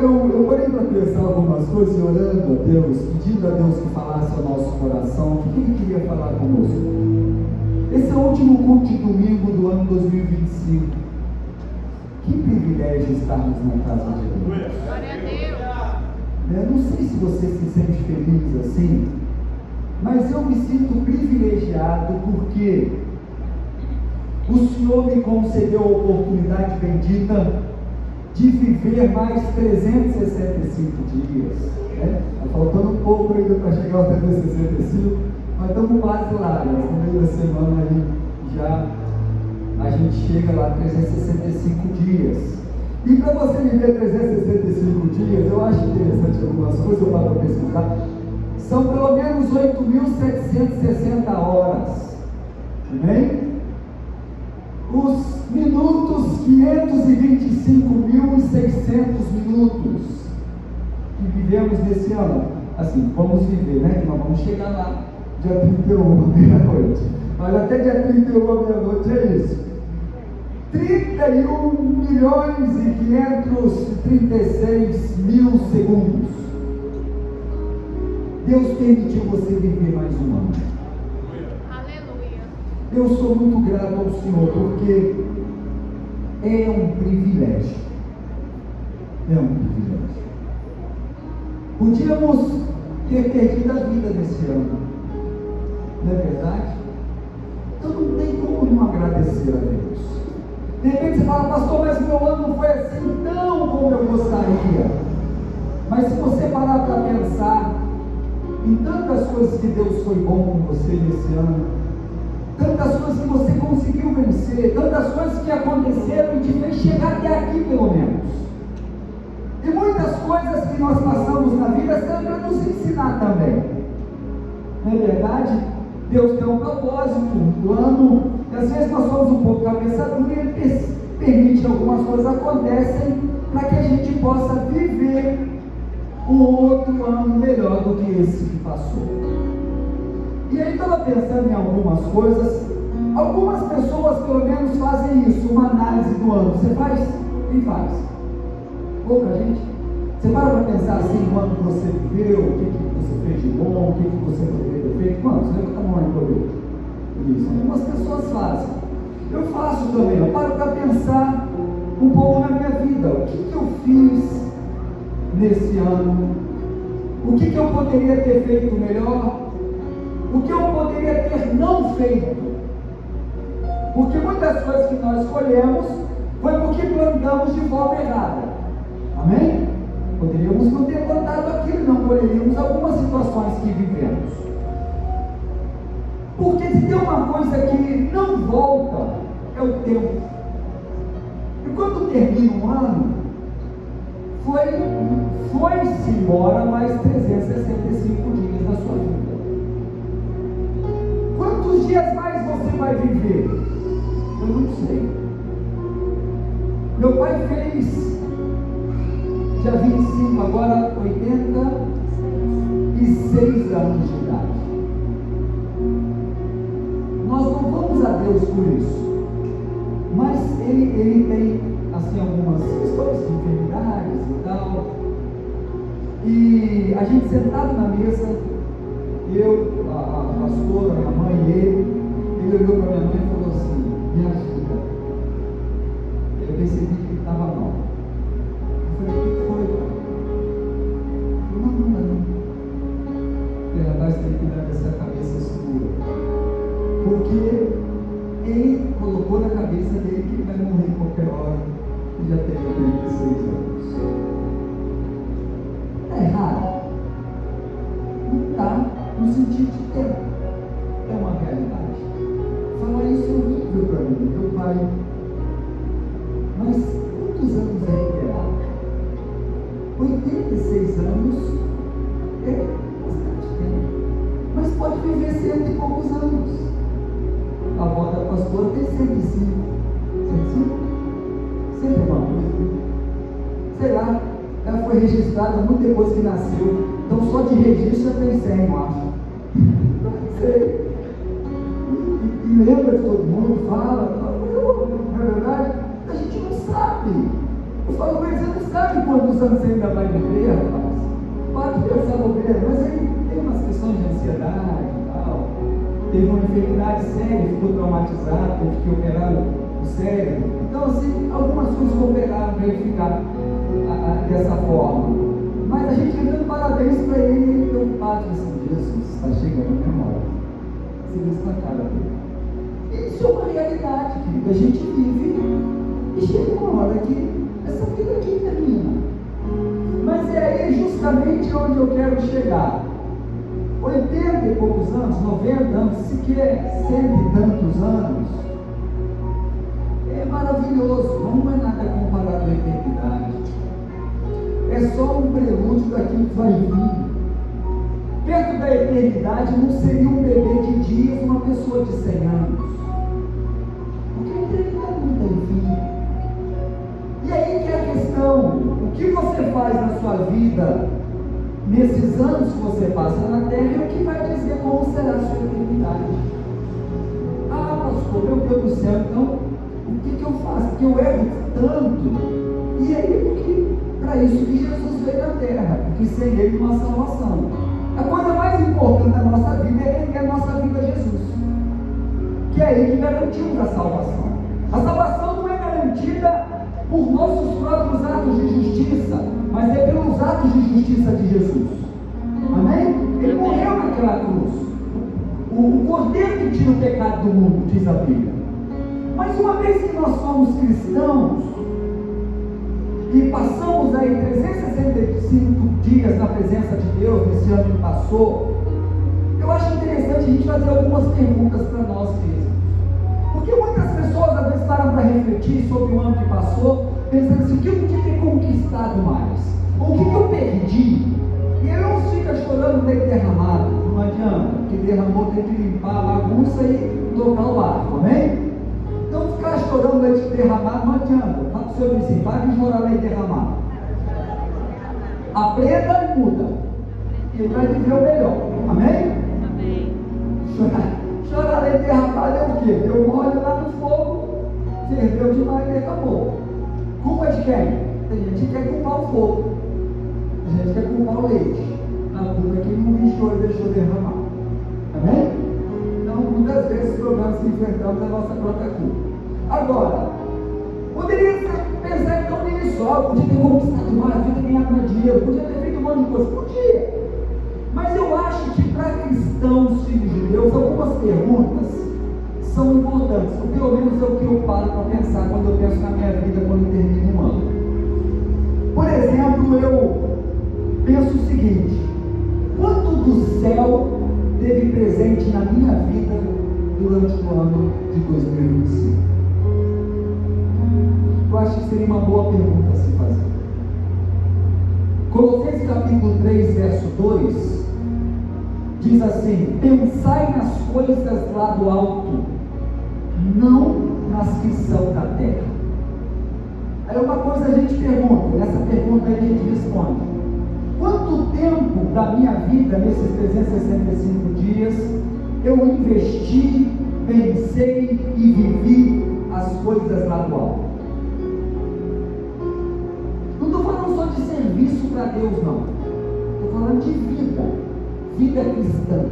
eu parei para pensar algumas coisas e orando a Deus, pedindo a Deus que falasse ao nosso coração, o que Ele queria falar conosco. Esse é o último culto de domingo do ano 2025. Que privilégio estarmos na casa de Deus. Glória a Deus. Eu não sei se você se sente feliz assim, mas eu me sinto privilegiado porque o Senhor me concedeu a oportunidade bendita de viver mais 365 dias. Está faltando um pouco ainda para chegar aos 365, mas estamos quase lá, né? No meio da semana aí já a gente chega lá 365 dias. E para você viver 365 dias, eu acho interessante algumas coisas, eu paro para pesquisar, são pelo menos 8.760 horas. Amém? Os minutos, 525.600 minutos que vivemos nesse ano. Assim, vamos viver, né? Que nós vamos chegar lá dia 31, meia-noite. Mas até dia 31, meia-noite é isso. 31.536.000 segundos. Deus permitiu você viver mais um ano. Aleluia. Eu sou muito grato ao Senhor, porque é um privilégio. É um privilégio. Podíamos ter perdido a vida nesse ano, não é verdade? Então não tem como não agradecer a Deus. De repente você fala, pastor, mas meu ano não foi assim tão como eu gostaria. Mas se você parar para pensar em tantas coisas que Deus foi bom com você nesse ano, tantas coisas que você conseguiu vencer, tantas coisas que aconteceram e te fez chegar até aqui pelo menos. E muitas coisas que nós passamos na vida serão para nos ensinar também. Não é verdade? Deus tem um propósito, um plano, e às vezes nós somos um pouco cabeça dura e Ele permite que algumas coisas aconteçam para que a gente possa viver um outro ano melhor do que esse que passou. E aí estava pensando em algumas coisas. Algumas pessoas pelo menos fazem isso, uma análise do ano. Você faz? Quem faz? Pouca gente. Você para pensar assim, no ano que você viveu, o que você fez de bom, o que você poderia ter feito. Quantos? Levanta a mão aí para ver. Isso, algumas pessoas fazem. Eu faço também, eu paro para pensar um pouco na minha vida. O que eu fiz nesse ano? O que eu poderia ter feito melhor? O que eu poderia ter não feito? Porque muitas coisas que nós escolhemos foi porque plantamos de forma errada. Amém? Poderíamos não ter plantado aquilo, não colheríamos algumas situações que vivemos. Porque se tem uma coisa que não volta, é o tempo. E quando termina um ano, foi-se embora mais 365 dias da sua vida. Quantos dias mais você vai viver? Eu não sei. Meu pai fez dia 25, agora 86 anos de idade. Nós louvamos a Deus por isso. Mas ele tem assim algumas questões de enfermidades e tal. E a gente sentado na mesa, eu, a pastora, a mãe e ele olhou para minha mãe e falou assim, me ajuda. Eu percebi que ele estava mal. Eu falei, o que foi? Ele falou, não. Ele rapaz tem que cuidar dessa cabeça escura. Porque ele colocou na cabeça dele que ele vai morrer qualquer hora. E já tem 36 anos. Está errado? Não está, no sentido de tempo. É uma realidade. Falar isso é horrível para mim, meu pai. Mas quantos anos ele terá? 86 anos é bastante tempo. Mas pode viver 100 e poucos anos. A avó da pastora tem 105. 105? Sempre uma coisa. Sei lá, ela foi registrada muito depois que nasceu. Então só de registro já tem 100, eu acho. Não sei. E lembra de todo mundo, fala. Não é verdade? A gente não sabe. Eu falo, mas você não sabe quantos anos você ainda vai viver, rapaz. Pode pensar bobeira, mas ele tem umas questões de ansiedade e tal. Teve uma enfermidade séria, ficou traumatizado, teve que operar o cérebro. Então, assim, algumas coisas cooperaram para ele ficar dessa forma. Mas a gente dando parabéns para ele, e ele preocupado assim, Jesus, está chegando a minha hora. Você vê isso na cara dele. Isso é uma realidade, querido. A gente vive e chega uma hora que essa vida aqui termina. Mas é aí justamente onde eu quero chegar. 80 e poucos anos, 90 anos, sequer 100 e tantos anos, é maravilhoso, não é nada comparado à eternidade. É só um prelúdio daquilo que vai vir. Perto da eternidade não seria um bebê de dias, uma pessoa de 100 anos. Porque a eternidade não tem fim. E aí que é a questão: o que você faz na sua vida nesses anos que você passa na terra é o que vai dizer como será a sua eternidade. Ah, pastor, meu Deus do céu, então o que eu faço? Porque eu erro tanto. E aí, porque para isso que Jesus veio na terra, porque sem ele não há salvação. A coisa mais importante da nossa vida é render a nossa vida a Jesus, que é ele que garantiu a salvação. A salvação não é garantida por nossos próprios atos de justiça, mas é pelos atos de justiça de Jesus. Amém? Ele morreu naquela cruz, o cordeiro que tira o pecado do mundo, diz a Bíblia. Mas uma vez que nós somos cristãos e passamos aí 365 dias na presença de Deus nesse ano que passou, eu acho interessante a gente fazer algumas perguntas para nós mesmos. Porque muitas pessoas às vezes param para refletir sobre o ano que passou, pensando assim: o que eu podia ter conquistado mais? Ou o que eu perdi? E aí uns ficam chorando leite derramado, não adianta, porque derramou, tem que limpar a bagunça e tocar o barco, amém? Então ficar chorando leite derramado não adianta. Fala para o seu vizinho: para de chorar leite derramado. Aprenda e muda, e vai viver o melhor, amém? Amém. Chorar leite derramado é o quê? Deu mole lá no fogo, ferveu demais e acabou. Culpa de quem? Tem gente que quer culpar o fogo, tem gente que quer culpar o leite. A culpa é quem não lixou e deixou derramar, amém? Então, muitas vezes, os problemas que enfrentamos é a nossa própria culpa. Agora, poderia pensar então nisso: podia ter conquistado mais, podia ter ganhado mais dinheiro, podia ter feito um monte de coisa. Podia. Mas eu acho que para cristãos, filhos de Deus, algumas perguntas são importantes, ou pelo menos é o que eu paro para pensar quando eu penso na minha vida, quando termino um ano. Por exemplo, eu penso o seguinte: quanto do céu teve presente na minha vida durante o ano de 2025? Eu acho que seria uma boa pergunta a se fazer. Colossenses capítulo 3, verso 2 diz assim: pensai nas coisas lá do alto, não nas que são da terra. Aí uma coisa a gente pergunta, nessa pergunta a gente responde: quanto tempo da minha vida, nesses 365 dias, eu investi, pensei e vivi as coisas lá do alto? Não estou falando só de serviço para Deus, não. Estou falando de vida cristã.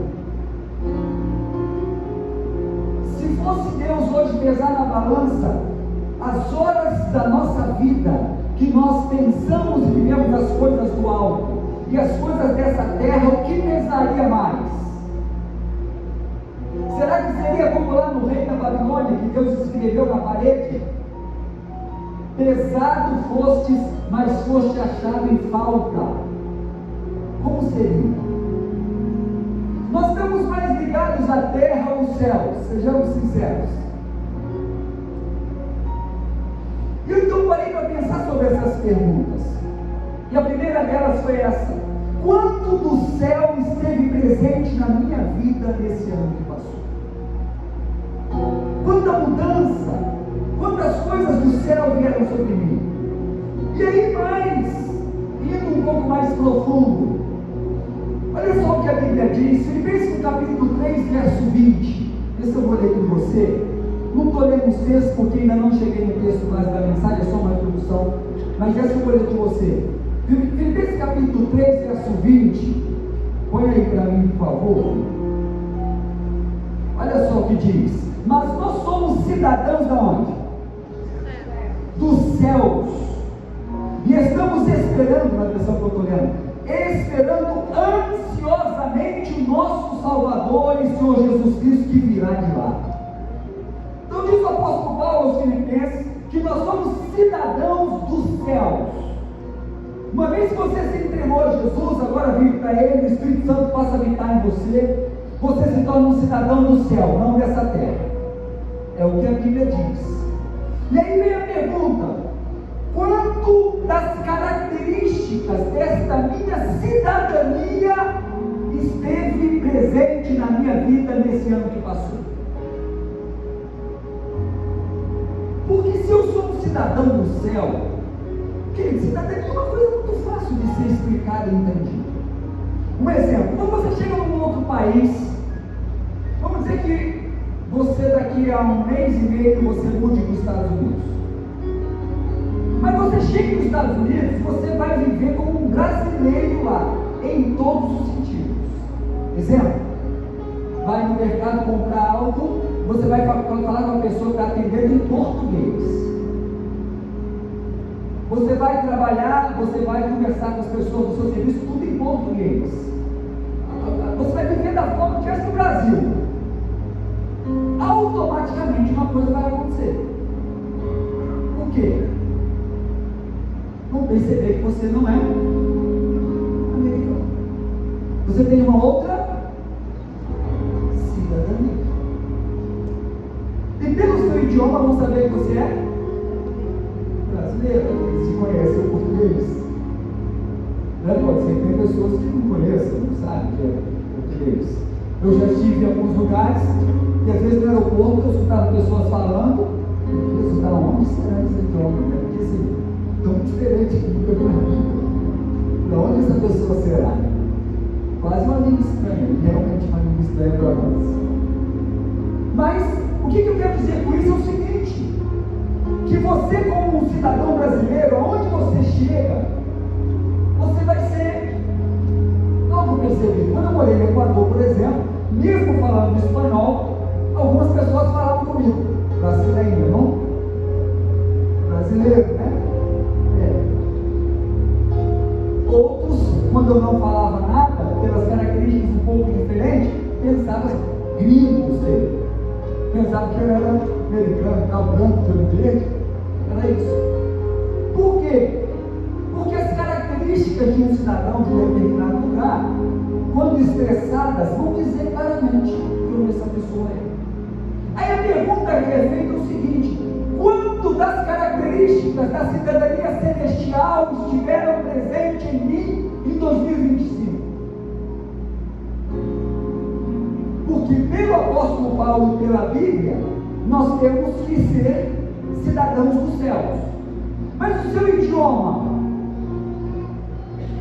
Se fosse Deus hoje pesar na balança as horas da nossa vida que nós pensamos e vivemos as coisas do alto e as coisas dessa terra, o que pesaria mais? Será que seria como lá no rei da Babilônia, que Deus escreveu na parede: pesado fostes, mas foste achado em falta? Como seria? Nós estamos mais ligados à terra ou aos céus, sejamos sinceros. E eu então parei para pensar sobre essas perguntas, e a primeira delas foi essa: quanto do céu esteve presente na minha vida nesse ano que passou? Quanta mudança, quantas coisas do céu vieram sobre mim? E aí, indo um pouco mais profundo, olha só o que a Bíblia diz, Filipenses capítulo 3, verso 20. Esse eu vou ler com você. Não estou lendo os textos porque ainda não cheguei no texto mais da mensagem, é só uma introdução. mas essa eu vou ler com você. Filipenses capítulo 3, verso 20. Põe aí para mim, por favor. Olha só o que diz. Mas nós somos cidadãos de onde? Dos céus. E estamos esperando, na versão que eu estou lendo, esperando ansiosamente o nosso Salvador e Senhor Jesus Cristo que virá de lá. Então diz o apóstolo Paulo aos Filipenses que nós somos cidadãos dos céus. Uma vez que você se entregou a Jesus, agora vive para Ele, o Espírito Santo passa a habitar em você, você se torna um cidadão do céu, não dessa terra. É o que a Bíblia diz. E aí vem a pergunta: quanto das características desta minha cidadania esteve presente na minha vida nesse ano que passou? Porque se eu sou um cidadão do céu, querido, cidadania é uma coisa muito fácil de ser explicada e entendida. Um exemplo: quando você chega num outro país, vamos dizer que você daqui a um mês e meio você mude para os Estados Unidos. Mas você chega nos Estados Unidos, você vai viver como um brasileiro lá, em todos os sentidos. Exemplo: vai no mercado comprar algo, você vai falar com a pessoa que está atendendo em português. Você vai trabalhar, você vai conversar com as pessoas do seu serviço, tudo em português. Você vai viver da forma que é no Brasil. Automaticamente uma coisa vai acontecer. O quê? Vão perceber que você não é americano. Você tem uma outra cidadania. E pelo seu idioma vão saber que você é brasileiro. Eles se conhecem o português. Pode ser que tem pessoas que não conheçam, não sabem que é português. Eu já estive em alguns lugares e às vezes no aeroporto eu escutava pessoas falando, eu escutava: onde será esse idioma? Porque assim, tão diferente do que eu vi. De onde essa pessoa será? Quase uma língua estranha, realmente uma língua estranha para nós. Mas o que eu quero dizer com isso é o seguinte: que você, como um cidadão brasileiro, aonde você chega, você vai ser logo percebido. Quando eu morei no Equador, por exemplo, mesmo falando espanhol, algumas pessoas falavam comigo: brasileiro, não? Brasileiro, né? Outros, quando eu não falava nada, pelas características um pouco diferentes, pensavam gringos dele. Pensavam que eu era americano, tal, branco, pelo verde. Era isso. Por quê? Porque as características de um cidadão de um determinado lugar, quando expressadas, vão dizer claramente de onde essa pessoa é. Aí a pergunta que é feita é o seguinte: quanto das características da cidadania celestial estiveram presentes em mim em 2025? Porque pelo apóstolo Paulo e pela Bíblia, nós temos que ser cidadãos dos céus. Mas o seu idioma,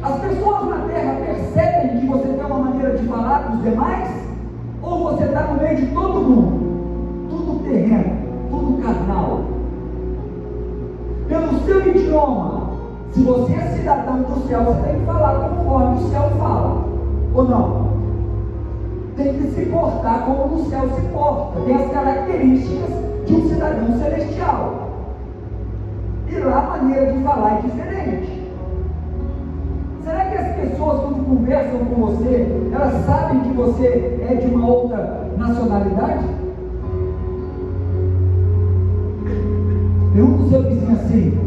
as pessoas na terra percebem que você tem uma maneira de falar com os demais? Ou você está no meio de todo mundo? Tudo terreno, tudo carnal. Pelo seu idioma, se você é cidadão do céu, você tem que falar conforme o céu fala, ou não? Tem que se portar como o céu se porta. Tem as características de um cidadão celestial. E lá a maneira de falar é diferente. Será que as pessoas, quando conversam com você, elas sabem que você é de uma outra nacionalidade? Pergunta o seu vizinho assim: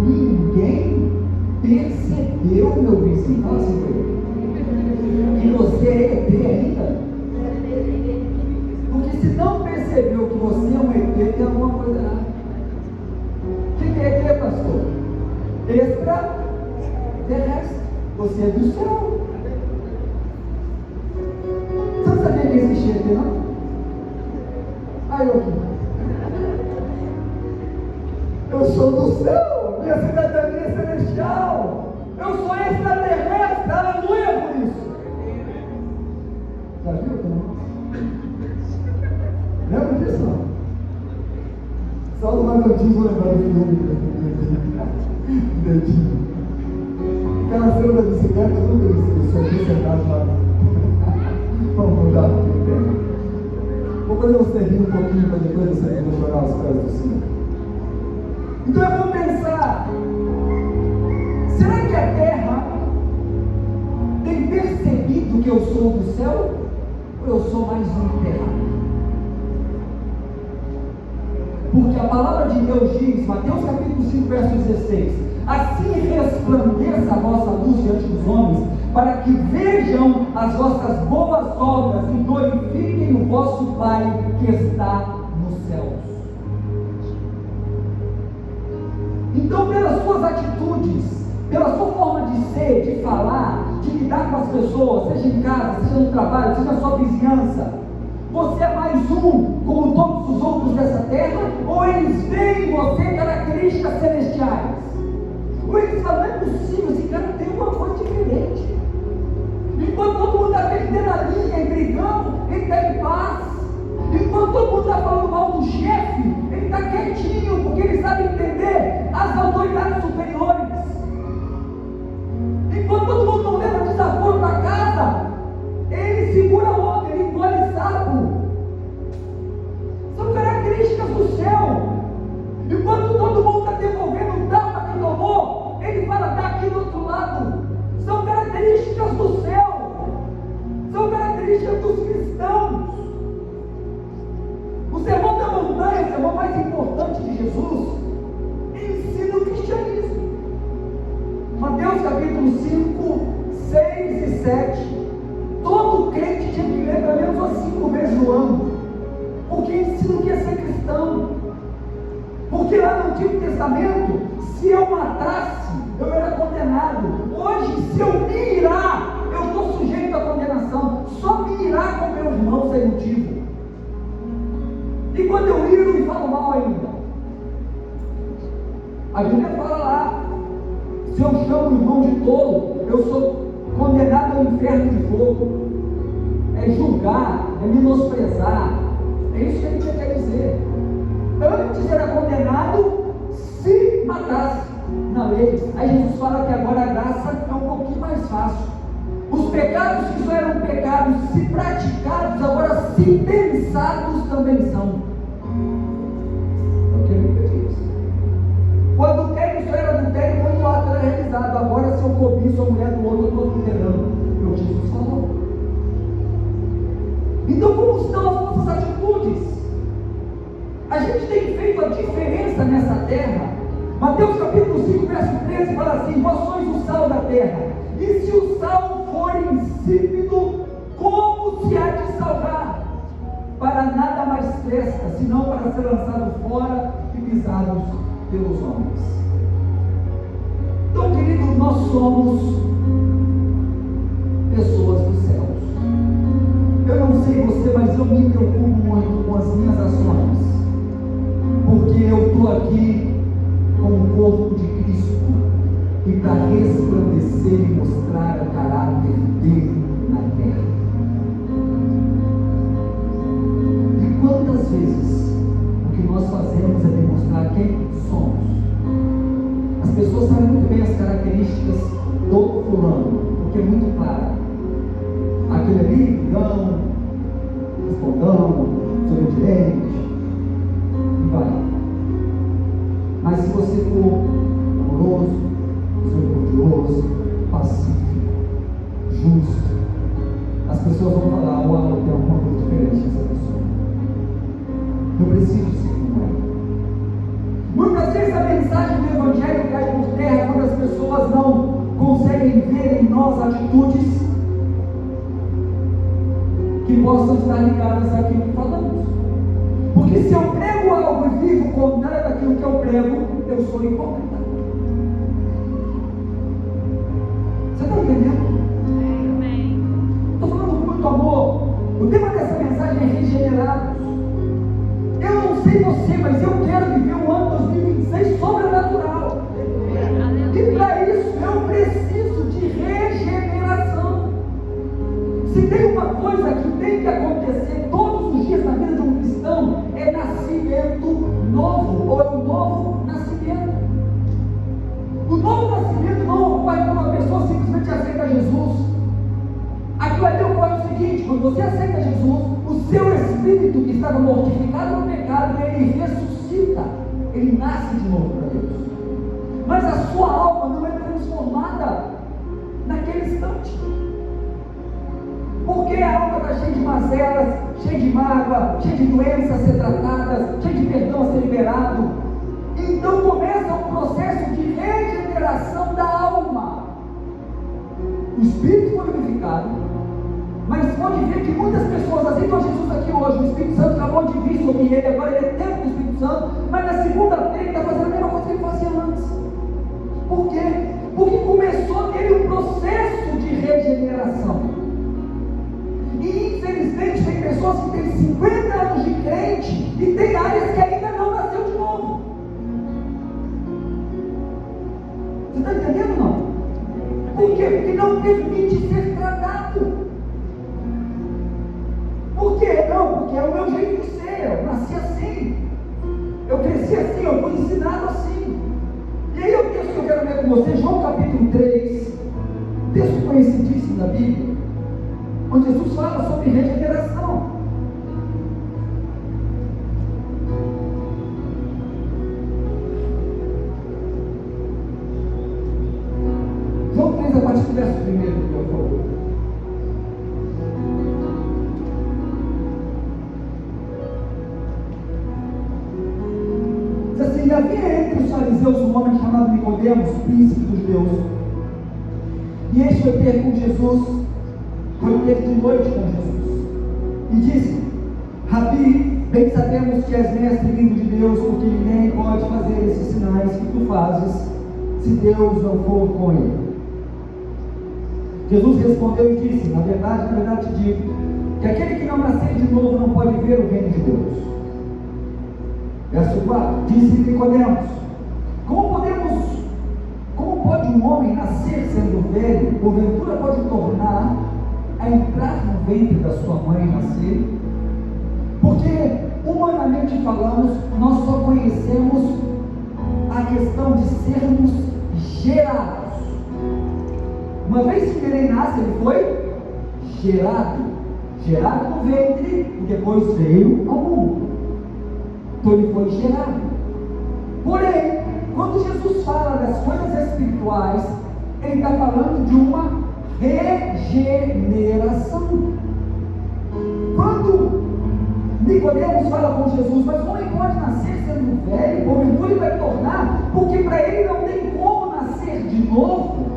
ninguém percebeu, meu vizinho? Fala assim para ele. Que você é ET ainda? Porque se não percebeu que você é um ET, tem alguma coisa errada. O que é ET, pastor? Extraterrestre. Você é do céu. Você não sabia que existia ET, não? Aí eu aqui. Eu sou do céu, minha cidadania é celestial. Eu sou extraterrestre, aleluia por isso. Já viu? Lembra disso? Não? Só no batismo lembrar do filme. Dedinho. Aquela cena da bicicleta, eu nunca me esqueço. Eu aqui sentado lá. Vamos mudar aquele tema. Vou fazer você rir um pouquinho para depois você não chorar aos pés do Senhor. Então eu vou pensar: será que a terra tem percebido que eu sou do céu? Ou eu sou mais um terráqueo? Porque a palavra de Deus diz, Mateus capítulo 5, verso 16: assim resplandeça a vossa luz diante dos homens, para que vejam as vossas boas obras e glorifiquem o vosso Pai que está nos céus. Então, pelas suas atitudes, pela sua forma de ser, de falar, de lidar com as pessoas, seja em casa, seja no trabalho, seja na sua vizinhança, você é mais um como todos os outros dessa terra? Ou eles veem em você características celestiais? Ou eles falam: não é possível, esse cara tem uma coisa diferente. Enquanto todo mundo está perdendo a linha e brigando, ele está em paz. Enquanto todo mundo está falando mal do chefe, ele está quietinho, porque ele sabe entender as autoridades superiores. Enquanto todo mundo não leva desaforo para casa, ele segura a onda, ele engole sapo. São características do céu. Enquanto todo mundo está devolvendo o tapa que tomou, ele fala: está aqui do outro lado. São características do céu. São características dos cristãos. O sermão da montanha, o sermão mais importante de Jesus, ensina o cristianismo. Mateus capítulo 5, 6 e 7. Todo crente tinha que ler pelo menos 5 vezes no ano, porque ensina o que é ser cristão. Porque lá no Antigo Testamento, se eu matasse, eu era condenado. Hoje, se eu me irar, eu estou sujeito à condenação. Só me irar com meu irmão sem motivo. E quando eu iro e falo mal ainda, a Bíblia fala lá: se eu chamo o irmão de tolo, eu sou condenado ao inferno de fogo. É julgar, é menosprezar. É isso que a Bíblia quer dizer. Antes era condenado se matasse na lei. Aí Jesus fala que agora a graça é um pouquinho mais fácil. Os pecados que só eram pecados se praticados, agora se pensados também são. É o que a Bíblia diz. O adultério só era adultério quando o ato era realizado. Agora, se eu cobiço a mulher do outro, eu estou adulterando. É o que Jesus falou. Então, como estão as nossas atitudes? A gente tem feito a diferença nessa terra. Mateus capítulo 5, verso 13 fala assim: vós sois o sal da terra, e se o sal for insípido, como se há de salgar? Para nada mais presta, senão para ser lançado fora e pisados pelos homens. Então, querido, nós somos pessoas dos céus. Eu não sei você, mas eu me preocupo muito com as minhas ações, porque eu estou aqui com o corpo de Cristo e para resplandecer e mostrar o caráter dele na terra. E quantas vezes o que nós fazemos é demonstrar quem somos? As pessoas sabem muito bem as características do fulano, porque é muito claro. Aquele ali, não, respondão, desobediente, e vai. Mas se você for amoroso, misericordioso, pacífico, justo, as pessoas vão falar: uau, tem alguma coisa diferente nessa pessoa. Eu preciso ser como ela. Muitas vezes a mensagem do Evangelho cai por terra quando as pessoas não conseguem ver em nós atitudes que possam estar ligadas àquilo que falamos. Porque se eu prego algo e vivo contrário daquilo que eu prego, eu sou hipócrita. Você está entendendo? Amém. Estou falando com muito amor. O tema dessa mensagem é regenerados. Eu não sei você, mas eu quero viver o ano 2026 sobrenatural. E para isso eu preciso de regeneração. Se tem uma coisa que tem que acontecer todos os dias na vida de um cristão, é nascimento novo, ou é um novo nascimento. quando você aceita Jesus, o seu espírito que estava mortificado no pecado, ele ressuscita, ele nasce de novo para Deus. Mas a sua alma não é transformada naquele instante. Porque a alma está cheia de mazelas, cheia de mágoa, cheia de doenças a ser tratadas, cheia de perdão a ser liberado. Então começa um processo de regeneração da alma. O espírito foi vivificado, mas pode ver que muitas pessoas aceitam Jesus aqui hoje. O Espírito Santo acabou de vir sobre ele, agora ele é tempo do Espírito Santo, mas na segunda-feira ele está fazendo a mesma coisa que ele fazia antes. Por quê? Porque começou nele um processo de regeneração. E infelizmente tem pessoas que têm 50 anos de crente e tem áreas que ainda não nasceu de novo. Você está entendendo ou não? Por quê? Porque não permite ser tratado. Por quê? Não, porque é o meu jeito de ser, eu nasci assim, eu cresci assim, eu fui ensinado assim. E aí o texto que eu quero ler com você, João capítulo 3, texto conhecidíssimo da Bíblia, onde Jesus fala sobre regeneração. João 3, a partir do verso 1, por favor. Diz assim: e havia entre os fariseus um homem chamado Nicodemos, príncipe dos judeus. E este foi ter com Jesus, foi ter de noite com Jesus, e disse: Rabi, bem sabemos que és mestre vindo de Deus, porque ninguém pode fazer esses sinais que tu fazes, se Deus não for com ele. Jesus respondeu e disse: na verdade te digo, que aquele que não nascer de novo não pode ver o reino de Deus. Verso 4, disse Nicodemos: como pode um homem nascer sendo velho? Porventura pode tornar a entrar no ventre da sua mãe e nascer? Porque, humanamente falamos, nós só conhecemos a questão de sermos gerados. Uma vez que ele nasce, ele foi gerado no ventre e depois veio ao mundo. Então ele foi gerado. Porém, quando Jesus fala das coisas espirituais, ele está falando de uma regeneração. Quando Nicodemos fala com Jesus: mas o homem pode nascer sendo velho, porventura ele vai tornar, porque para ele não tem como nascer de novo,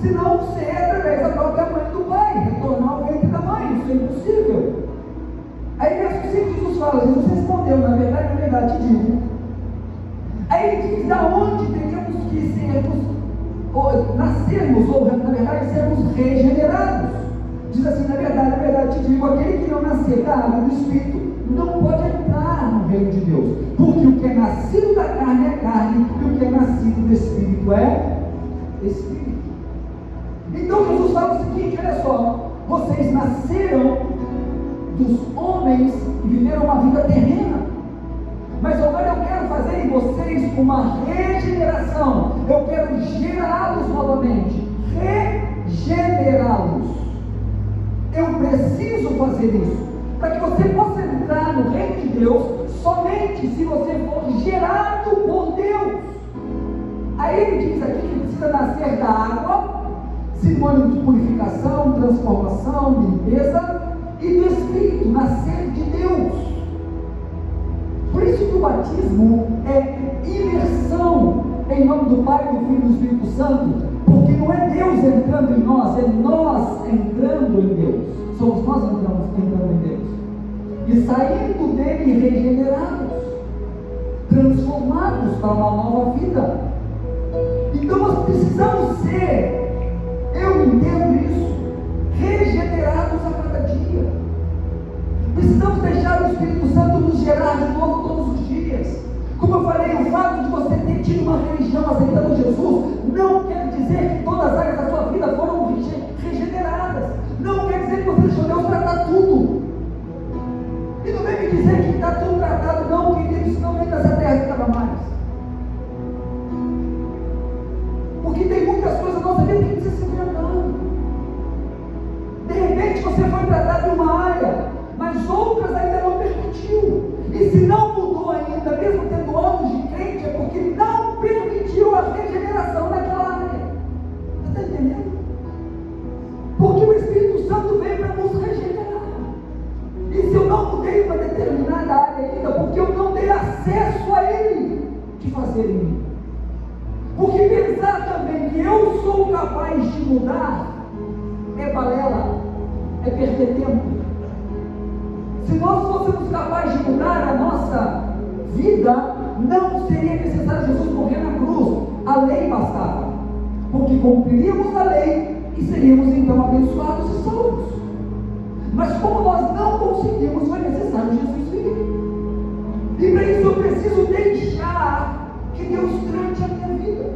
senão ser através da própria mãe do pai, retornar ao ventre da mãe. Isso é impossível. Aí verso 5 Jesus fala, Jesus respondeu: na verdade te digo. Aí ele diz: da onde teríamos que sermos, ou nascermos, ou na verdade sermos regenerados? Diz assim: na verdade te digo, aquele que não nascer da água do Espírito não pode entrar no reino de Deus, porque o que é nascido da carne é carne, e o que é nascido do Espírito é Espírito. Então Jesus fala o seguinte: olha só, vocês nasceram dos homens e viveram uma vida terrena, mas agora eu quero fazer em vocês uma regeneração. Eu quero gerá-los novamente, regenerá-los. Eu preciso fazer isso, para que você possa entrar no reino de Deus somente se você for gerado por Deus. Aí ele diz aqui que precisa nascer da água, sinônimo de purificação, transformação, limpeza, e do Espírito, nascer de Deus. Por isso que o batismo é imersão em nome do Pai, do Filho e do Espírito Santo, porque não é Deus entrando em nós, é nós entrando em Deus. Somos nós entrando em Deus e saindo dele regenerados, transformados para uma nova vida. Então nós precisamos ser, eu entendo isso, regenerados a cada dia. Precisamos deixar o Espírito Santo nos gerar de novo todos os dias. Como eu falei, o fato de você ter tido uma religião aceitando Jesus não quer dizer que todas as áreas da sua vida foram regeneradas. Não quer dizer que você deixou Deus tratar tudo. E não vem me dizer que está tudo tratado, não, querido, senão nem dessa terra estava mais. Porque tem muitas coisas na nossa vida que precisa se inventando. De repente você foi tratar de uma área, mas outras ainda não permitiu. E se não mudou ainda, mesmo tendo anos de crente, é porque não permitiu a regeneração naquela área. Você está entendendo? Porque o Espírito Santo veio para nos regenerar. E se eu não mudei uma determinada área ainda, porque eu não dei acesso a Ele de fazer em mim. Porque pensar também que eu sou capaz de mudar é balela, é perder tempo. Se nós fôssemos capazes de mudar a nossa vida, não seria necessário Jesus morrer na cruz. A lei bastava, porque cumpriríamos a lei e seríamos então abençoados e salvos. Mas como nós não conseguimos, foi necessário Jesus vir. E para isso eu preciso deixar que Deus trate a minha vida.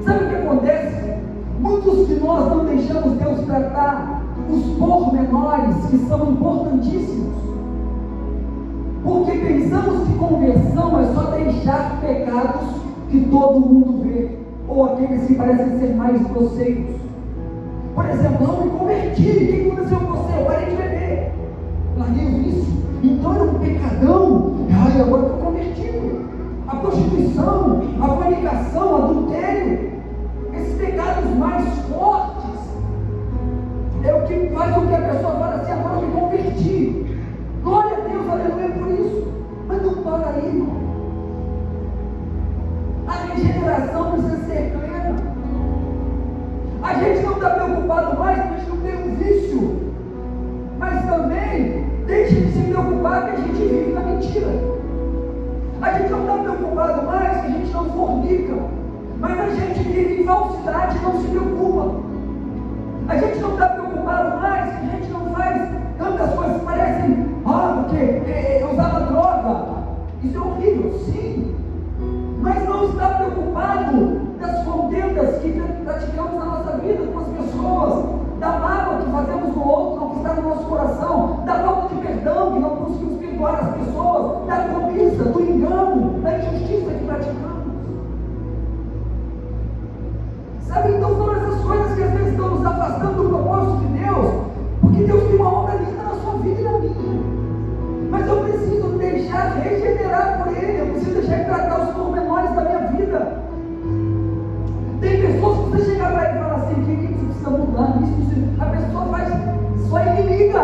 Sabe o que acontece? Muitos de nós não deixamos Deus tratar os pormenores que são importantíssimos, porque pensamos que conversão é só deixar pecados que todo mundo vê, ou aqueles que parecem ser mais grosseiros. Por exemplo, não me converti. O que aconteceu com você? Eu parei de beber, larguei o vício, então era um pecadão. Ai, agora estou convertido. A prostituição, a fornicação, o adultério, esses pecados mais fortes é o que faz com que a pessoa fale assim: agora eu me converti. Glória a Deus, aleluia por isso. Mas não para aí, irmão. A regeneração precisa ser plena. A gente não está preocupado mais porque a gente não tem um vício, mas também deixa de se preocupar que a gente vive na mentira. A gente não está preocupado mais que a gente não fornica, mas a gente vive em falsidade e não se preocupa. A gente não está preocupado mais que a gente não faz tantas coisas que parecem, porque eu usava droga. Isso é horrível, sim. Mas não está preocupado das contendas que praticamos na nossa vida com as pessoas, da mágoa que fazemos no outro, não que está no nosso coração, da falta de perdão que não conseguimos perdoar as pessoas, da cobiça, do engano, da injustiça que praticamos. Sabe, então são essas coisas que às vezes estão nos afastando do propósito de Deus, porque Deus tem uma obra linda na sua vida e na minha. Mas eu preciso deixar regenerar por Ele, eu preciso deixar Ele tratar os pormenores da minha vida. Tem pessoas que você chegar para Ele e falar assim: que você precisa mudar, isso, a pessoa faz sua inimiga.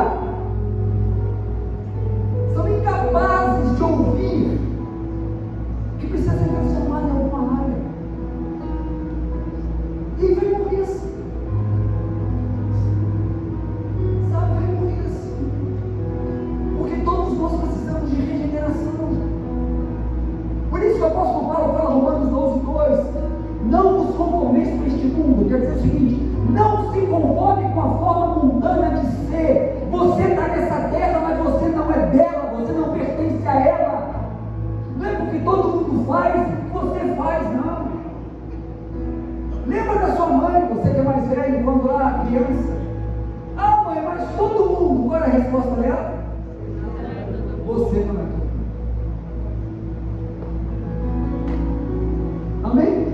São incapazes de ouvir que precisa ser transformado em alguma área. E vai morrer assim. Sabe, vai morrer assim. Porque todos nós precisamos de regeneração. Por isso que o apóstolo Paulo fala, Romanos 12:2: não vos conformeis com este mundo. Quer dizer o seguinte: não se conforme com a forma mundana de ser. Você está nessa terra, mas você não é dela, você não pertence a ela. Não é porque todo mundo faz que você faz, não. Lembra da sua mãe, você que é mais velho, quando lá criança? Ah, mãe, mas todo mundo. Qual era a resposta dela? Você não é todo mundo. Amém?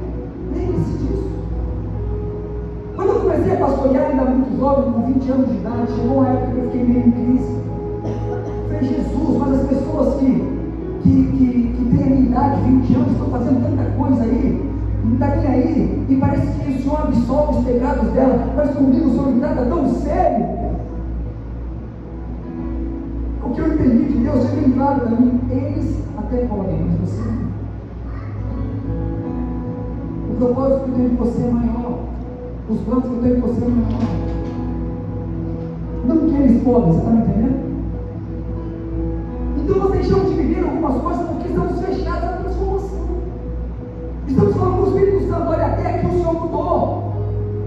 Lembre-se disso. Quando eu comecei a pastorear, ainda muito jovem, com 20 anos de idade, chegou uma época que eu fiquei meio em crise. Eu falei: Jesus, mas as pessoas que têm a minha idade, 20 anos, estão fazendo tanta coisa aí, não está nem aí, e parece que o Senhor absolve os pecados dela, mas comigo o Senhor me trata tão sério. O que eu entendi de Deus é bem claro para mim: eles até podem, mas você não. O propósito que eu tenho de você é maior, os planos que eu tenho de você é maior. Não que eles podem, você está me entendendo? Então nós deixamos de viver algumas coisas porque estamos fechados à transformação. Estamos falando com o Espírito Santo: olha, até aqui o Senhor mudou.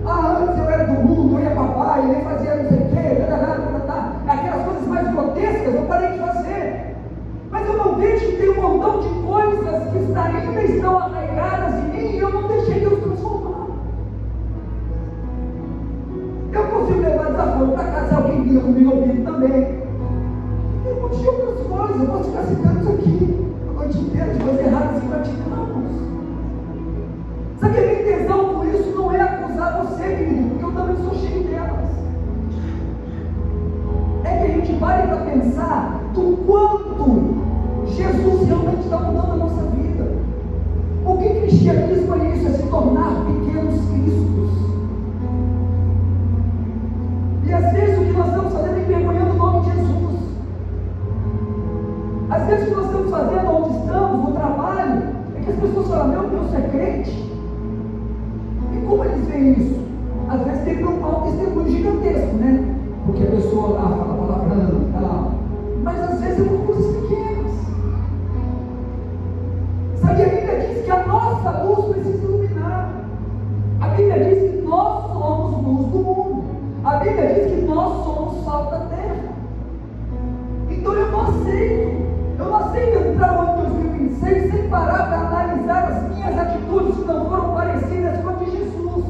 Antes eu era do mundo, eu ia papai, eu fazia não sei o quê, aquelas coisas mais grotescas eu parei de fazer. Mas eu não vejo que tem um montão de coisas que ainda estão arraigadas em mim e eu não deixei Deus transformar. Eu consigo levar desaforo para casa, se alguém vira comigo, eu vivo também. Eu não tinha outras coisas, eu posso ficar citando isso aqui a noite inteira, de coisas erradas que praticamos. Sabe, a minha intenção com isso não é acusar você, querido, porque eu também sou cheio delas. pensar do quanto Jesus realmente está mudando a nossa vida. Porque cristianismo é isso, é se tornar pequenos cristos. E às vezes o que nós estamos fazendo é envergonhando o nome de Jesus. Às vezes o que nós estamos fazendo onde estamos, no trabalho, é que as pessoas falam: meu Deus, você é crente? E como eles veem isso? Às vezes tem um mau testemunho gigantesco, né? Porque a pessoa lá fala palavrão e tal. Mas às vezes é por coisas pequenas. Sabe, a Bíblia diz que a nossa luz precisa iluminar. A Bíblia diz que nós somos luz do mundo. A Bíblia diz que nós somos sal da terra. Então eu não aceito entrar no ano 2026 sem parar para analisar as minhas atitudes que não foram parecidas com a de Jesus.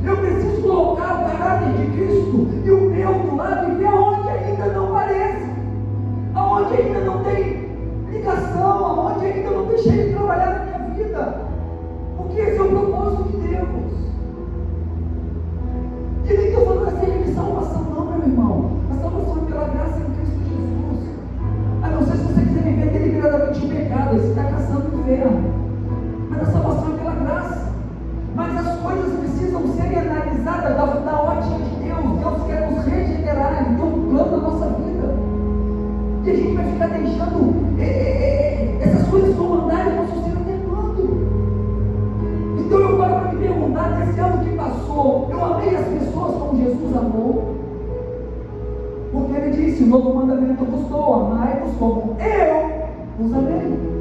Eu preciso colocar o caráter de Cristo e o meu do lado e ver aonde ainda não parece, aonde ainda não tem ligação, aonde ainda não deixei ele trabalhar na minha vida, porque esse é o propósito de Deus. E nem estou falando assim de salvação, não, meu irmão. A salvação é pela graça em Cristo Jesus. A não ser se você quiser viver deliberadamente em pecado, aí você está caçando o inferno. Mas a salvação é pela graça. Mas as coisas precisam ser analisadas da ótica de Deus. Deus quer nos regenerar, Ele tem um plano na nossa vida. E a gente vai ficar deixando essas coisas comandarem o nosso ser até quando? Então eu paro para me perguntar, nesse ano que passou, eu amei as pessoas como Jesus amou. Porque Ele disse: o novo mandamento vos dou, amai-vos como eu vos amei.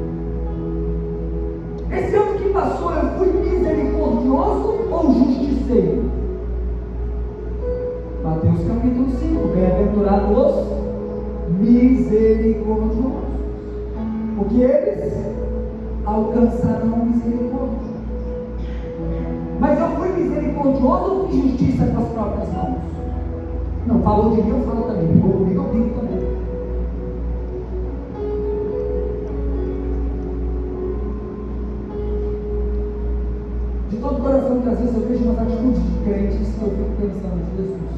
Esse ano que passou, eu fui misericordioso ou justiceiro? Mateus capítulo 5, bem-aventurados os misericordiosos, porque eles alcançarão misericórdia. Mas eu fui misericordioso ou fiz justiça com as próprias mãos? Não, falou de mim, eu falo também. Brigou comigo, eu brigo também. De todo coração, que às vezes eu vejo umas atitudes de crentes que eu fico pensando: Jesus,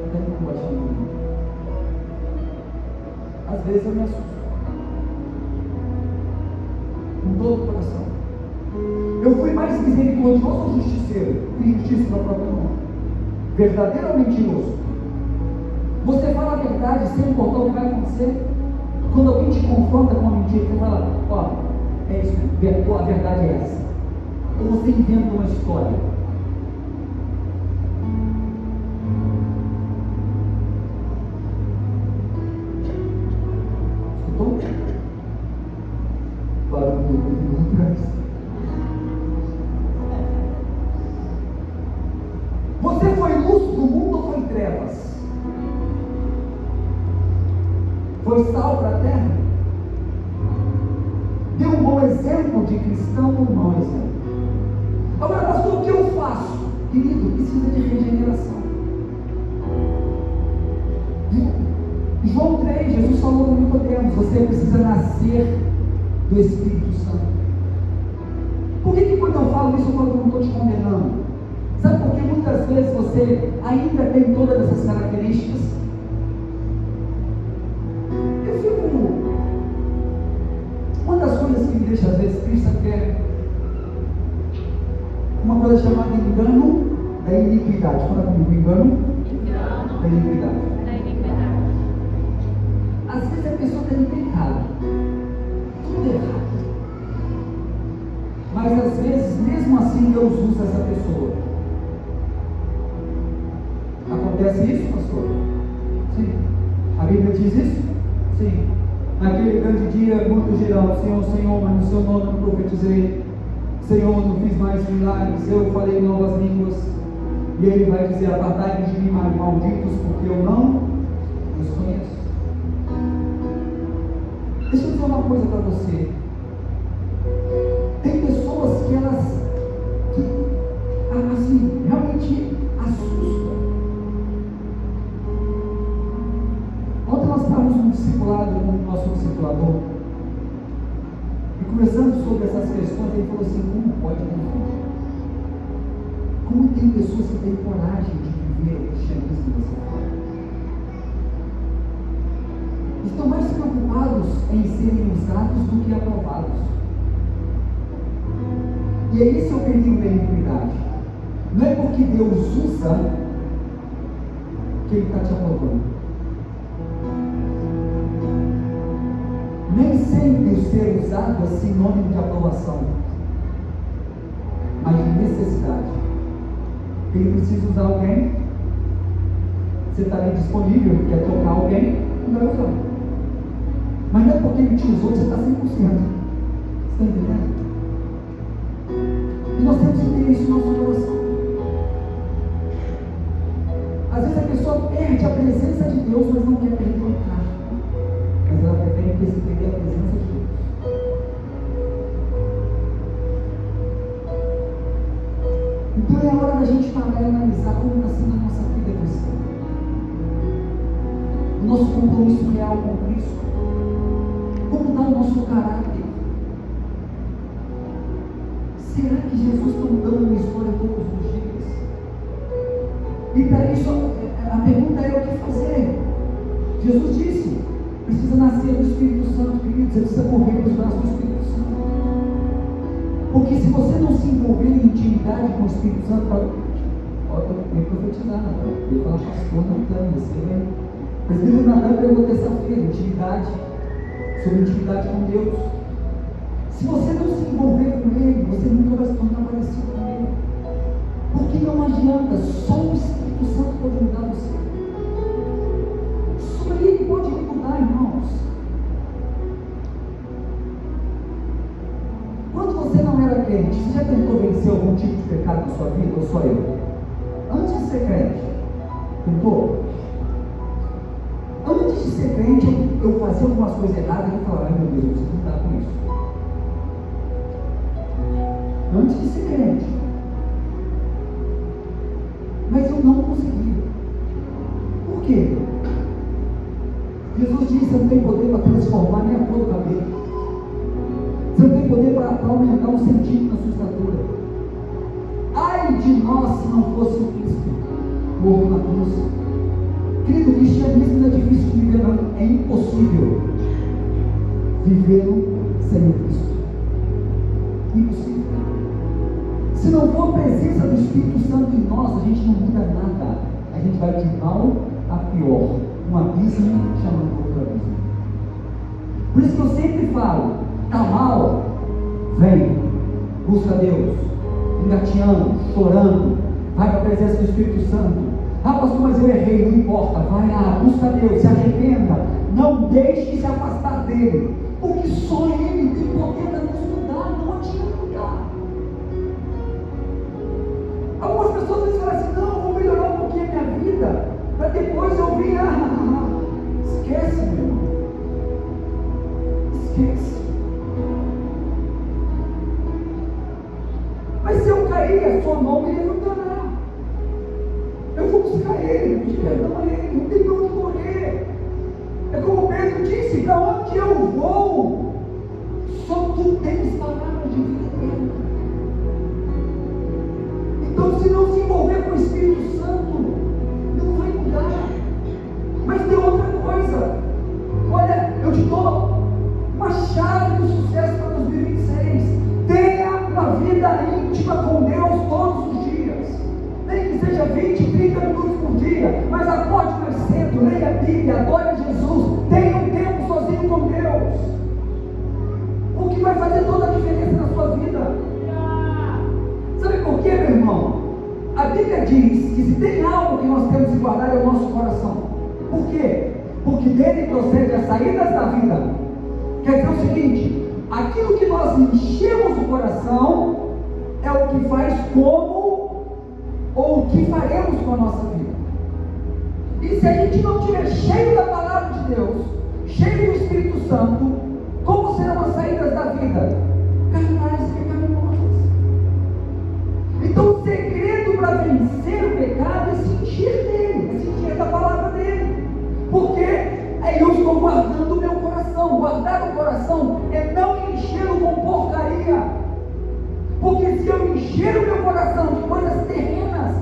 até que não gosto de mim. Às vezes eu me assusto. Com todo o coração. Eu fui mais misericordioso ou justiceiro? Fiz justiça na própria mão. Verdadeiro ou mentiroso? Você fala a verdade sem importar o que vai acontecer? Quando alguém te confronta com uma mentira, você fala: ó, é isso, a verdade é essa. Ou você inventa uma história? Escutou? Para um pouco atrás. Você foi luz do mundo ou foi trevas? Foi sal para a terra? Deu um bom exemplo de cristão ou mau exemplo? Agora, pastor, o que eu faço? Querido, precisa de regeneração. João 3, Jesus falou com Nicodemos: você precisa nascer do Espírito Santo. Por que quando eu falo isso, eu falo que eu não estou te condenando? Sabe por que muitas vezes você ainda tem todas essas características? Eu fico... Uma das coisas que me deixa às vezes triste é uma coisa chamada engano da iniquidade. Fala comigo: engano da iniquidade. Às vezes a pessoa está em pecado, tudo errado, mas às vezes mesmo assim Deus usa essa pessoa. Acontece isso, pastor? Sim. A Bíblia diz isso? Sim. Naquele grande dia, muitos dirão: Senhor, Senhor, mas no seu nome não profetizei. Senhor, não fiz mais milagres. Eu falei novas línguas. E ele vai dizer: apartai-vos de mim, malditos, porque eu não os conheço. Deixa eu dizer uma coisa para você. Tem pessoas que elas assim, realmente assustam. Ontem nós estávamos no discipulado com o nosso discipulador, e conversando sobre essas questões, ele falou assim: como pode confundir? Como tem pessoas que têm coragem de viver o cristianismo dessa forma? estão mais preocupados em serem usados do que aprovados. E é esse o perigo da iniquidade. Não é porque Deus usa que Ele está te aprovando. Nem sempre o ser usado é sinônimo de aprovação, mas de necessidade. Ele precisa usar alguém. Você está ali disponível, quer tocar alguém, não vai usar. Mas não é porque Ele te usou que você está 100%. Você está entendendo? E nós temos que ter isso no nosso coração. Às vezes a pessoa perde a presença de Deus, mas não quer perder o carro. Mas ela prefere perder a presença de Deus. Então é a hora da gente parar e analisar como está sendo a nossa vida cristã. O nosso compromisso real com Cristo. Como está o nosso caráter? Será que Jesus está mudando a minha história todos os dias? E para isso, a pergunta é o que fazer. Jesus disse, precisa nascer do Espírito Santo, querido. Você precisa correr para os braços do Espírito Santo. Porque se você não se envolver em intimidade com o Espírito Santo, pode me profetizar, Natal. Ele fala, pastor Natan, você vai. O presbítero Natan pregou terça-feira, intimidade, sobre intimidade com Deus. Se você não se envolver com Ele, você nunca vai se tornar parecido com Ele. Porque não adianta, só o Espírito Santo pode mudar você. Só Ele pode me mudar, irmãos. Quando você não era crente, você já tentou vencer algum tipo de pecado na sua vida, ou só eu? Antes de ser crente, tentou? Antes de ser crente, eu fazia algumas coisas erradas e falava, ai meu Deus, eu preciso lidar com isso. Antes de ser crente. Mas eu não conseguia. Por quê? Jesus disse, você não tem poder para transformar nem a cor do cabelo. Você não tem poder para aumentar um centímetro na sua estatura. Ai de nós se não fosse o Cristo morto na cruz. Querido, o cristianismo não é difícil de viver, não. É impossível viver sem o Cristo. Impossível. Se não for a presença do Espírito Santo em nós, a gente não muda nada. A gente vai de mal a pior. Um abismo chamando outro abismo. Por isso que eu sempre falo, está mal, vem, busca Deus, engateando, chorando, vai para a presença do Espírito Santo. Ah, pastor, mas eu errei, não importa, vai lá, busca Deus, se arrependa, não deixe de se afastar dele, porque só Ele tem poder para nos mudar, não adianta. Algumas pessoas dizem assim, não, eu vou melhorar um pouquinho a minha vida, para depois eu vir, esquece, meu irmão, esquece. Mas se eu cair, a sua mão me levantará. Eu vou buscar Ele, pedir perdão a Ele, não tem para onde correr. É como Pedro disse, para onde eu vou, só tu tens palavras de vida eterna. Então, se não se envolver com o Espírito Santo, não vai mudar. Mas tem outra coisa. Olha, eu te dou uma chave do sucesso para 2026. Tenha uma vida íntima com Deus todos os dias. Nem que seja 20, 30 minutos por dia. Mas acorde mais cedo, leia a Bíblia, adore a Jesus. Tenha um tempo sozinho com Deus. O que vai fazer toda a diferença na sua vida. Sabe por quê, meu irmão? A Bíblia diz que se tem algo que nós temos que guardar é o nosso coração. Por quê? Porque dele procede as saídas da vida. Quer dizer o seguinte, aquilo que nós enchemos o coração é o que faz como ou o que faremos com a nossa vida. E se a gente não estiver cheio da palavra de Deus, cheio do Espírito Santo, como serão as saídas da vida? Carnais e pecaminosas. Então o segredo para vencer o pecado é se encher dele, é se encher da palavra dele. Porque eu estou guardando o meu coração. Guardar o coração é não enchê-lo com porcaria. Porque se eu encher o meu coração de coisas terrenas,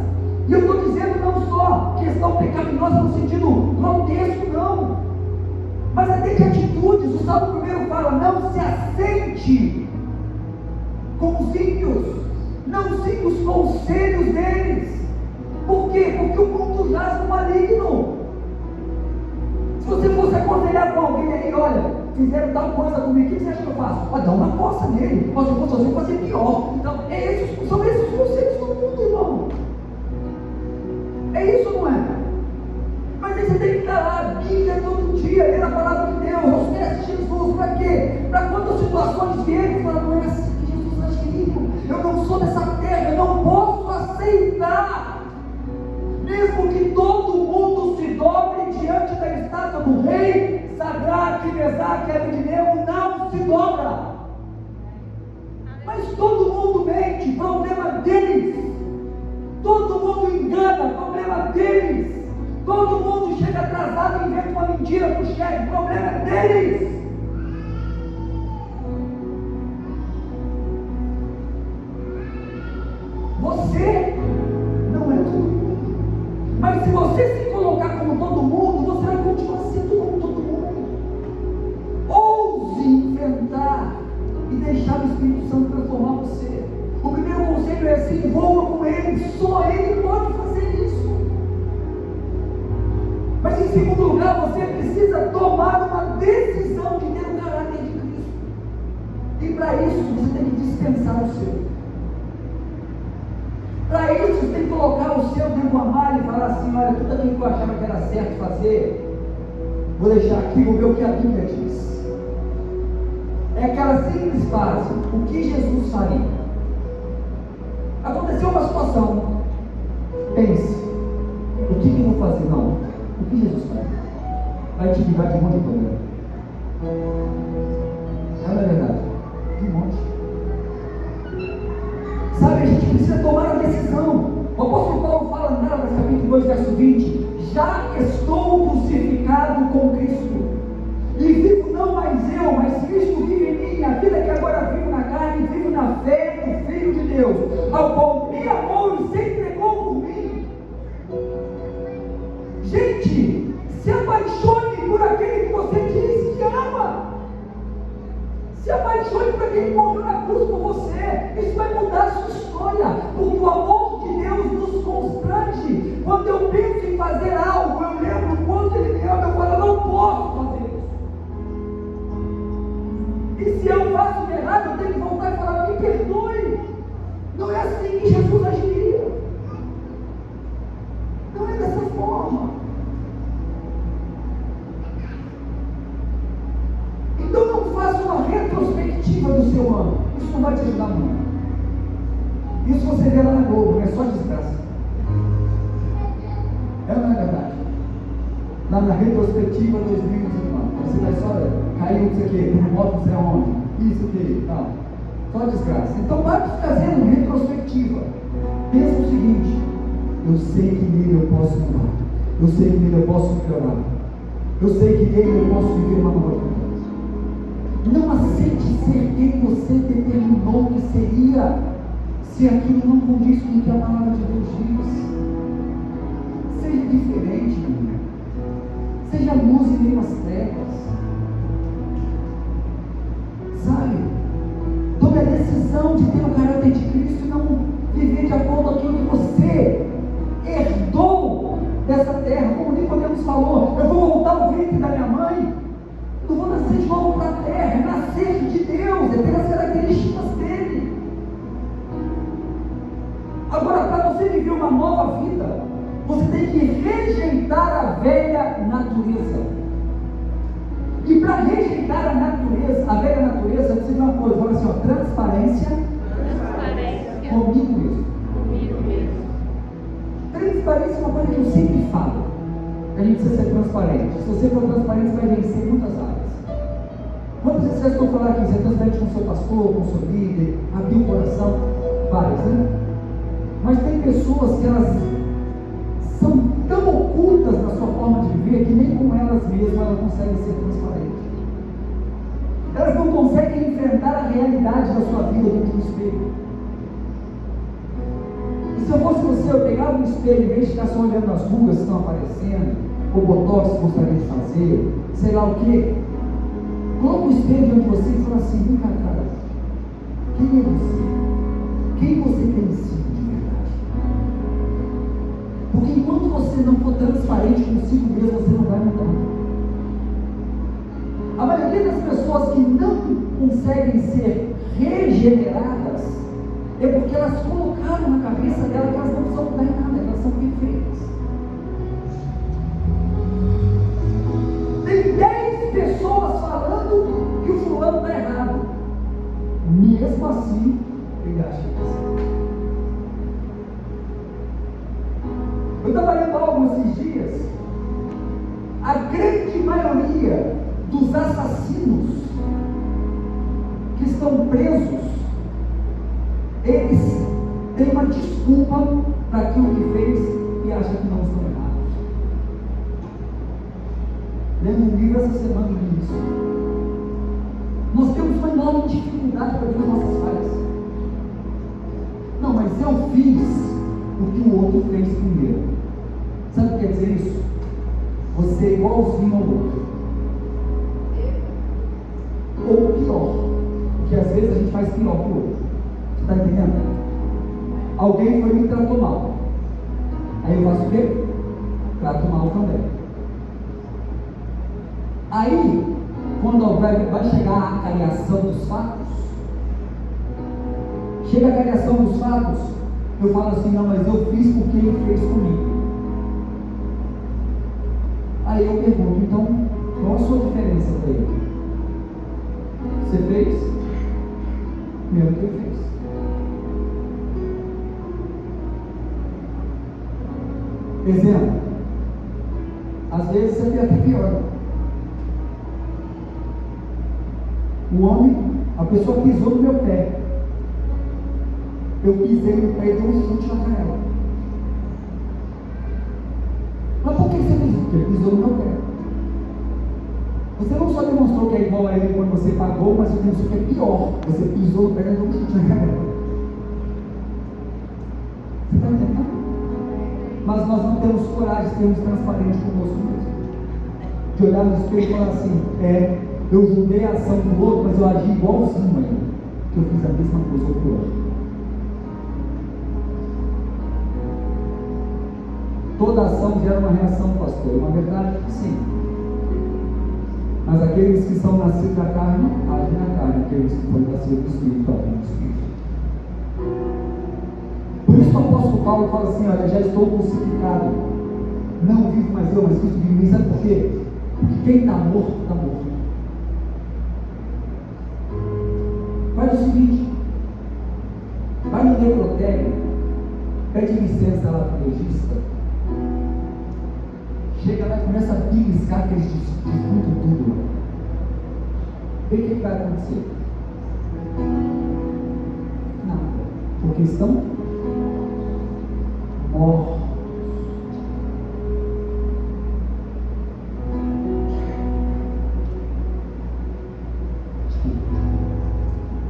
e eu estou dizendo não só questão pecaminosa no sentido grotesco, não. mas até de atitudes. O Salmo 1 fala: não se assente com os ímpios, não siga os conselhos deles. Por quê? Porque o mundo jaz no maligno. Se você fosse aconselhar com alguém aí: olha, fizeram tal coisa comigo, o que você acha que eu faço? Dá uma coça nele. Se eu fosse você, eu fazia pior. Então, são esses os conselhos do mundo, irmão. É isso, não é? Mas aí você tem que estar lá, a Bíblia todo dia, ler a palavra de Deus, aos pés de Jesus. Para quê? Para quando as situações vierem, falar: não é assim que Jesus agiu. Eu não sou dessa terra, eu não posso aceitar. Mesmo que todo mundo se dobre diante da estátua do rei, Sadraque, Mesaque e Abednego não se dobra. Mas todo mundo mente, problema deles. Todo mundo engana, problema deles. Todo mundo chega atrasado e inventa uma mentira para o chefe, problema deles. Você não é todo mundo. Mas se você se colocar como todo mundo, você vai continuar sendo como todo mundo. Ouse enfrentar e deixar o Espírito Santo transformar você. O primeiro conselho é assim: voa com ele. Só ele pode fazer isso. Mas em segundo lugar, você precisa tomar uma decisão de ter o caráter de Cristo. E para isso você tem que dispensar o seu. Para isso você tem que colocar o seu dentro do armário e falar assim: olha, tudo aquilo que eu achava que era certo fazer, vou deixar aqui, vou ver o que a Bíblia diz. É aquela simples frase: o que Jesus faria? Aconteceu uma situação, pense: o que eu vou fazer? Não, o que Jesus faria? Vai te livrar de um monte de problema. Não é verdade? De um monte. Sabe, a gente precisa tomar a decisão. O apóstolo Paulo fala em Gálatas capítulo 2, verso 20: já estou crucificado com Cristo, e vivo não mais eu, mas Cristo vive em mim. A vida que agora vivo na carne, vivo na fé do Filho de Deus, ao qual me amou e se entregou por mim. Gente, se apaixone por aquele que você diz que ama. Se apaixone por aquele que morreu na cruz por você. Isso vai mudar a sua história, porque o amor de Deus nos constrange. Quando eu penso em fazer algo, eu lembro o quanto Ele me ama. Eu falo: eu não posso fazer isso. E se eu faço de errado, eu tenho que voltar e falar: me perdoe. Não é assim que Jesus agiria. Não é dessa forma. Então não faça uma retrospectiva do seu ano. Isso não vai te ajudar muito. Isso você vê lá na Globo, é só desgraça. É ou não é verdade? Lá na retrospectiva 2019, você vai só cair isso aqui, terremoto não sei aonde, isso aqui, não. Só desgraça. Então para de ficar fazendo retrospectiva. Pensa o seguinte: eu sei que nele eu posso mudar. Eu sei que nele eu posso melhorar. Eu sei que nele eu posso viver uma nova vida. Não aceite ser quem você determinou que seria, se aquilo não condiz com o que a palavra de Deus diz. Seja diferente, meu irmão. Seja luz em meio às trevas. Sabe? Tome a decisão de ter o caráter de Cristo e não viver de acordo com aquilo que você herdou dessa terra. Como Nicodemos falou: eu vou voltar ao ventre da minha mãe. Não vou nascer de novo para a terra, é nascer de Deus, é ter as características dele. Agora, para você viver uma nova vida, você tem que rejeitar a velha natureza. E para rejeitar a natureza, a velha natureza, você vê uma coisa: fala assim, ó, transparência comigo mesmo. Transparência é uma coisa que eu sempre falo. A gente precisa ser transparente. Se você for transparente, você vai vencer muitas áreas. Quantas vezes vocês estão falando aqui? Ser transparente com o seu pastor, com o seu líder, abrir o coração? Várias, né? Mas tem pessoas que elas são tão ocultas na sua forma de viver que nem com elas mesmas elas conseguem ser transparentes. Elas não conseguem enfrentar a realidade da sua vida dentro do espelho. E se eu fosse você, eu pegava um espelho, em vez de ficar só olhando as rugas que estão aparecendo, ou botox gostaria de fazer, sei lá o que. Coloca o espelho diante de você e fala assim: vem cá, cara, quem é você? Quem você tem sido de verdade? Porque enquanto você não for transparente consigo mesmo, você não vai mudar. A maioria das pessoas que não conseguem ser regeneradas é porque elas colocaram na cabeça dela que elas não precisam mudar em nada, que elas são perfeitas. Tem 10 pessoas falando que o fulano está errado. Mesmo assim, ele acha que é certo. Eu estava lendo algo esses dias. A grande maioria dos assassinos que estão presos, eles têm uma desculpa para aquilo que fez e acham que não estão errados. Lendo um livro essa semana disso. Nós temos uma enorme dificuldade para ver as nossas falhas. Não, mas eu fiz o que o outro fez primeiro. Sabe o que quer dizer isso? Você é igualzinho ao outro. Ou pior, porque às vezes a gente faz pior que o outro. Você está entendendo? Alguém foi e me tratou mal. Aí eu faço o quê? Trato mal também. Aí, quando vai chegar a cariação dos fatos, chega a cariação dos fatos, eu falo assim: não, mas eu fiz porque ele fez comigo. Aí eu pergunto: então, qual a sua diferença para ele? Você fez? Mesmo que eu fiz. Exemplo. Às vezes você tem até pior. O homem, a pessoa pisou no meu pé. Eu pisei no pé e dei um chute na canela. Mas por que você fez isso? Porque ele pisou no meu pé. Você não só demonstrou que é igual a ele quando você pagou, mas você demonstrou que é pior. Você pisou no pé e deu um chute na canela. Você está entendendo? Mas nós não temos coragem de sermos transparentes conosco mesmo. De olhar no espelho e falar assim: eu julguei a ação do outro, mas eu agi igualzinho a ele. Que eu fiz a mesma coisa ou pior. Toda ação gera uma reação, pastor. É uma verdade? Sim. Mas aqueles que são nascidos da carne, agem na carne. Aqueles que foram nascidos do Espírito, agem no Espírito. Por isso o apóstolo Paulo fala assim: olha, já estou crucificado. Não vivo mais eu, mas Cristo vive em mim. Sabe por quê? Porque quem está morto, está morto. Faz o seguinte: vai no necrotério, pede licença lá para o legista, chega lá e começa a beliscar aqueles defuntos tudo. Vê o que vai acontecer? Nada. Porque estão mortos.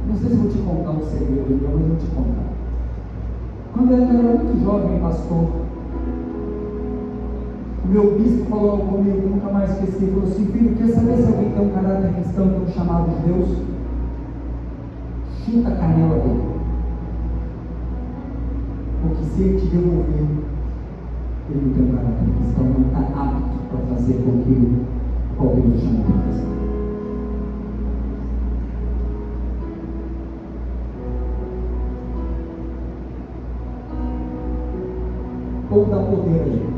Não sei se vou te contar um segredo, mas eu vou te contar. Quando eu era muito jovem, pastor, o meu bispo falou algo comigo, eu nunca mais esqueci. Ele falou assim: filho, quer saber se alguém tem um caráter cristão, tem um chamado de Deus? Chuta a canela dele. Porque se ele te devolver, ele não tem um caráter cristão, não está apto para fazer com que qual Deus te chamou para fazer. Ou dá poder a ele.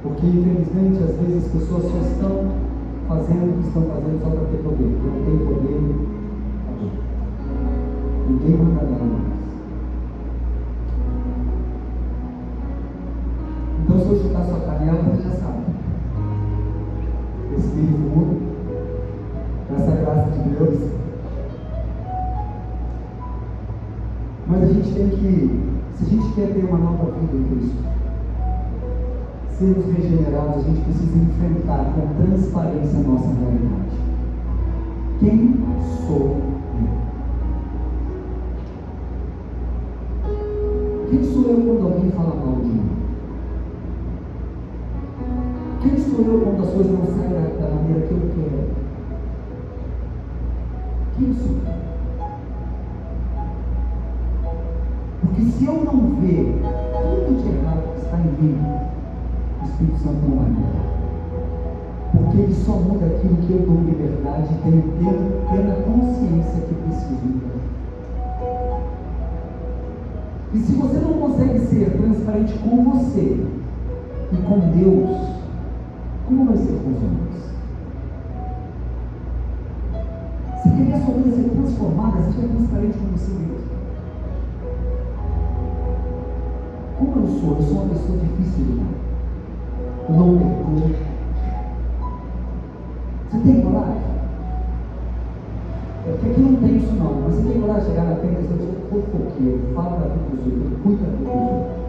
Porque infelizmente às vezes as pessoas só estão fazendo o que estão fazendo só para ter poder. Não tem poder, acabou. Ninguém manda nada mais. Então se eu chutar sua canela, você já sabe. Respire fundo, nessa graça de Deus. Mas a gente tem que, se a gente quer ter uma nova vida em Cristo, sermos regenerados, a gente precisa enfrentar com transparência a nossa realidade. Quem sou eu? Quem sou eu quando alguém fala mal de mim? sou eu quando as coisas não saem da maneira que eu quero? Quem sou eu? Porque se eu não ver tudo de errado que está em mim, o Espírito Santo não vai mudar. Porque ele só muda aquilo que eu dou liberdade e tenho plena consciência que preciso mudar. E se você não consegue ser transparente com você e com Deus, como vai ser com os homens? Se querer a sua vida ser transformada, seja transparente com você mesmo. Como eu sou? Eu sou uma pessoa difícil de lidar. Eu não perdoo. Você tem coragem? É porque aqui não tem isso não, mas você tem coragem de chegar na frente e dizer: eu sou fofoqueiro, falo da vida dos outros, cuida da vida dos outros.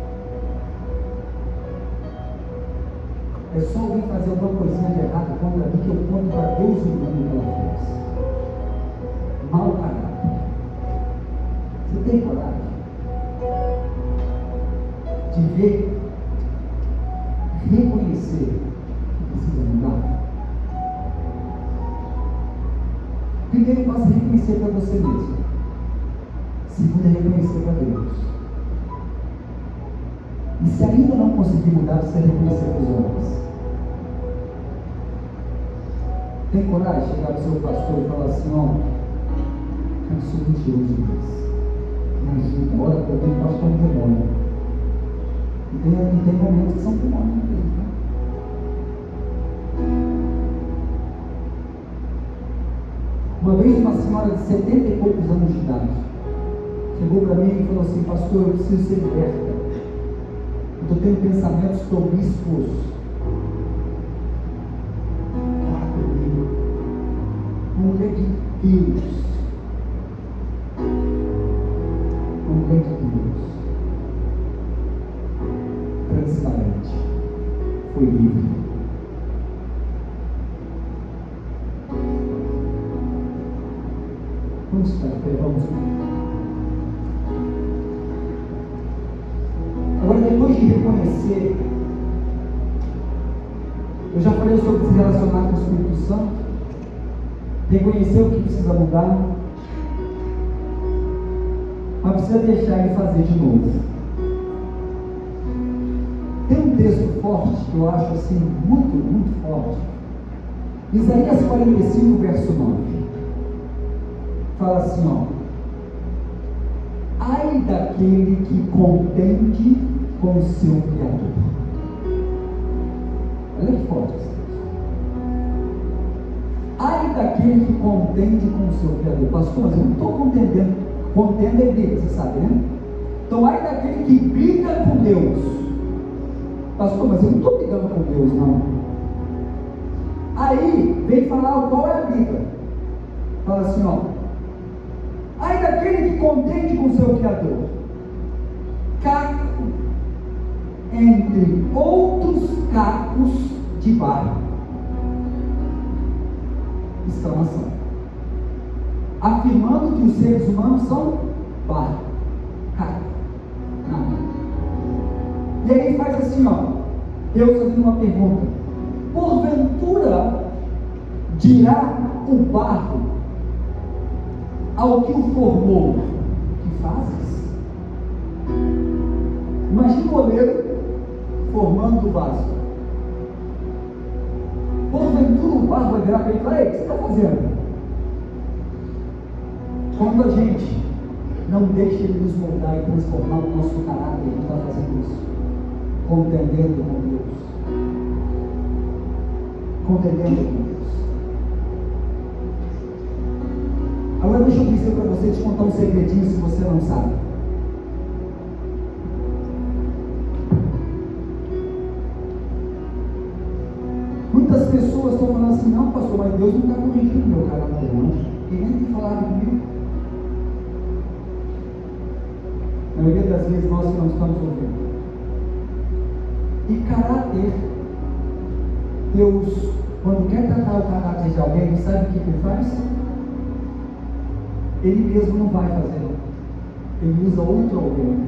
É só alguém fazer alguma coisinha de errado contra mim que eu conto para Deus e o mundo que ela fez. Mau caráter. Você tem coragem de ver, reconhecer que precisa mudar? Primeiro, passo é reconhecer para você mesmo. Segundo, é reconhecer para Deus. E se ainda não conseguir mudar, precisa reconhecer para os homens. Tem coragem de chegar para o seu pastor e falar assim: ó, eu sou mentiroso demais. Me ajuda, ora para mim, eu acho que é um demônio. E tem momentos que são demônios mesmo, tá? Uma vez uma senhora de 70 e poucos anos de idade chegou para mim e falou assim: pastor, eu preciso ser liberta. Eu estou tendo pensamentos promíscuos. Ora comigo. Mulher de Deus. Mulher de Deus. Transparente. Foi livre. Vamos ficar de pé, vamos. Agora, depois de reconhecer, eu já falei sobre se relacionar com o Espírito Santo, reconhecer o que precisa mudar, mas precisa deixar ele fazer de novo. Tem um texto forte que eu acho assim, muito, muito forte. Isaías 45, verso 9. Fala assim, ó: ai daquele que contende com o seu Criador. Olha que forte isso. Ai daquele que contende com o seu Criador. Pastor, mas eu não estou contendendo. Contendo é briga, você sabe, né? Então, ai daquele que briga com Deus. Pastor, mas eu não estou brigando com Deus, não. Aí vem falar qual é a briga. Fala assim, ó: ai daquele que contende com o seu Criador, caco entre outros cacos de barro. Exclamação. Afirmando que os seres humanos são barro, caco, nada. E aí faz assim, ó, Deus fazendo uma pergunta: porventura dirá o barro ao que o formou: que fazes? Imagina o oleiro formando o vaso. Porventura o barro vai virar para ele e falar: ei, o que você está fazendo? Quando a gente não deixa ele nos moldar e transformar o nosso caráter, ele está fazendo isso, contendendo com Deus. Contendendo com Deus. Agora deixa eu dizer para você, te contar um segredinho se você não sabe. Muitas pessoas estão falando assim: não, pastor, mas Deus não está corrigindo meu caráter, não. Ele nem tem falado comigo. Na maioria das vezes nós que não estamos ouvindo. E caráter, Deus, quando quer tratar o caráter de alguém, sabe o que ele faz? Ele mesmo não vai fazer. Ele usa outro alguém.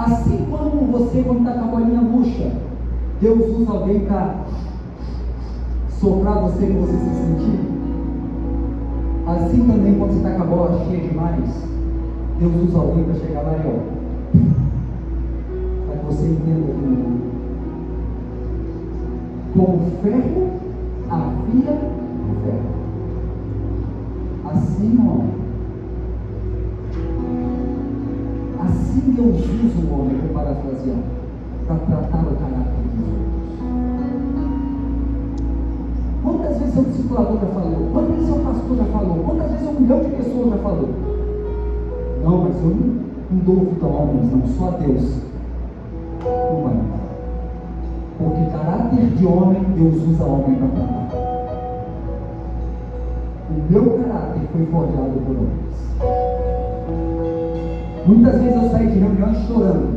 Assim como você, quando está com a bolinha murcha, Deus usa alguém para soprar você e você se sentir. Assim também, quando você está com a bola cheia demais, Deus usa alguém para chegar lá e ó, para que você entenda como ferro afia o ferro. Assim, ó, assim Deus usa o homem, para parafrasear, para tratar o caráter dos outros. Quantas vezes o discipulador já falou? Quantas vezes o pastor já falou? Quantas vezes 1 milhão de pessoas já falou? Não, mas eu não dou ouvido a homens, não, só a Deus. Não vai. Porque caráter de homem, Deus usa homem para tratar. O meu caráter foi forjado por homens. Muitas vezes eu saí de reuniões chorando,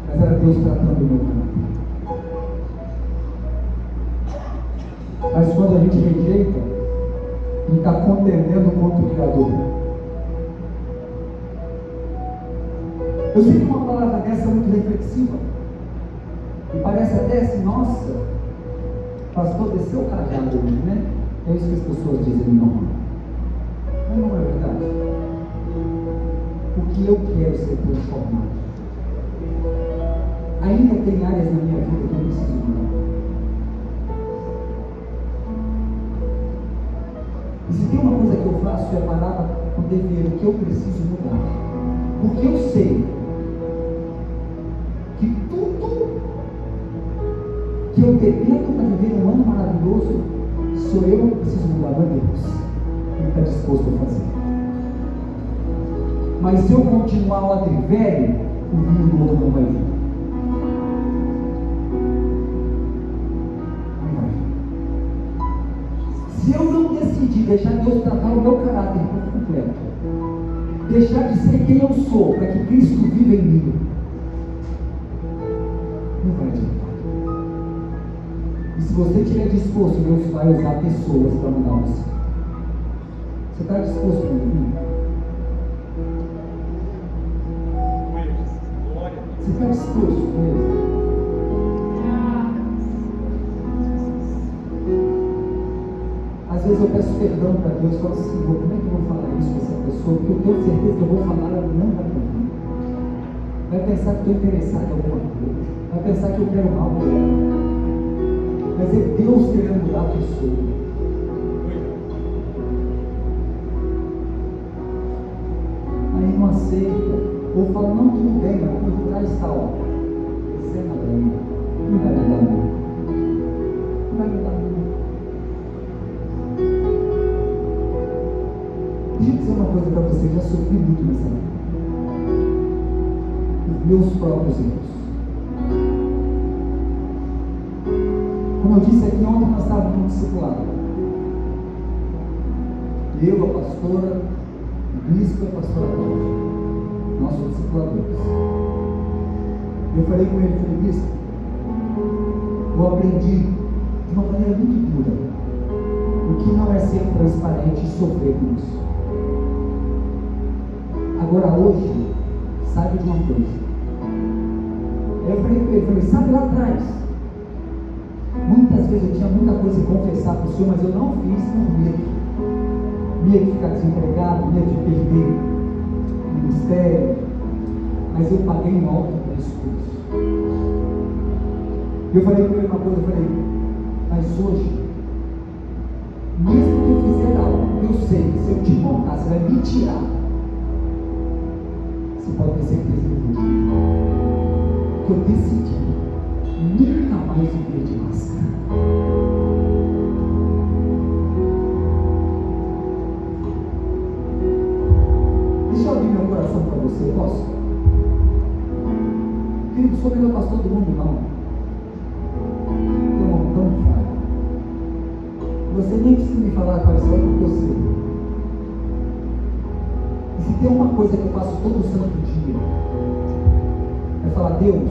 mas era Deus tratando o meu caráter. Mas quando a gente rejeita, a gente está contendendo contra o Criador. Eu sei que uma palavra dessa é muito reflexiva. E parece até assim, nossa, pastor, desceu o cajado hoje, né? É isso que as pessoas dizem, não. Mas não é verdade. Porque eu quero ser transformado. Ainda tem áreas na minha vida que eu preciso mudar. E se tem uma coisa que eu faço é parar para poder ver o que eu preciso mudar. Porque eu sei que tudo que eu dependo para viver um ano maravilhoso sou eu que preciso mudar, não é Deus. Ele está disposto a fazer. Mas se eu continuar o odre velho, o vinho novo não vai vir. Não vai vir. Se eu não decidir deixar Deus tratar o meu caráter por completo, deixar de ser quem eu sou, para que Cristo viva em mim, não vai adiantar. E se você estiver disposto, Deus vai usar pessoas para mudar você. Você está disposto para mim? Você está disposto mesmo? Às vezes eu peço perdão para Deus e falo assim, Senhor, como é que eu vou falar isso com essa pessoa? Porque eu tenho certeza que eu vou falar, ela não vai ouvir. Vai pensar que estou interessado em alguma coisa. Vai pensar que eu quero mal para ela. Mas é Deus querendo mudar a pessoa. Aí não aceita. Ou fala, não, tudo bem, mas por trás está, ó. Você não vai mudar. Não vai mudar nunca. Não vai mudar nunca. Deixa eu dizer uma coisa para você, já sofri muito nessa vida. Os meus próprios erros. Como eu disse aqui ontem, nós estávamos no discipulado. Eu, a pastora, o bispo e a pastora Cláudia, nossos discipuladores. Eu falei com ele, falei, bispo, eu aprendi de uma maneira muito dura o que não é ser transparente e sofrer com isso. Agora hoje, sabe de uma coisa? Eu falei com ele, falei, sabe lá atrás? Muitas vezes eu tinha muita coisa a confessar para o Senhor, mas eu não fiz por medo. Medo de ficar desempregado, medo de perder o ministério. Mas eu paguei um alto preço por isso. Eu falei para ele uma coisa, eu falei, mas hoje, mesmo que eu fizer algo, eu sei que se eu te contar, você vai me tirar. Você pode ter certeza que eu decidi nunca mais viver de máscara. Deixa eu abrir meu coração para você, posso? Querido, sou o melhor pastor do mundo, não. Eu não tão falho. Você nem precisa me falar quais são, porque eu sei. E se tem uma coisa que eu faço todo santo dia, é falar, Deus,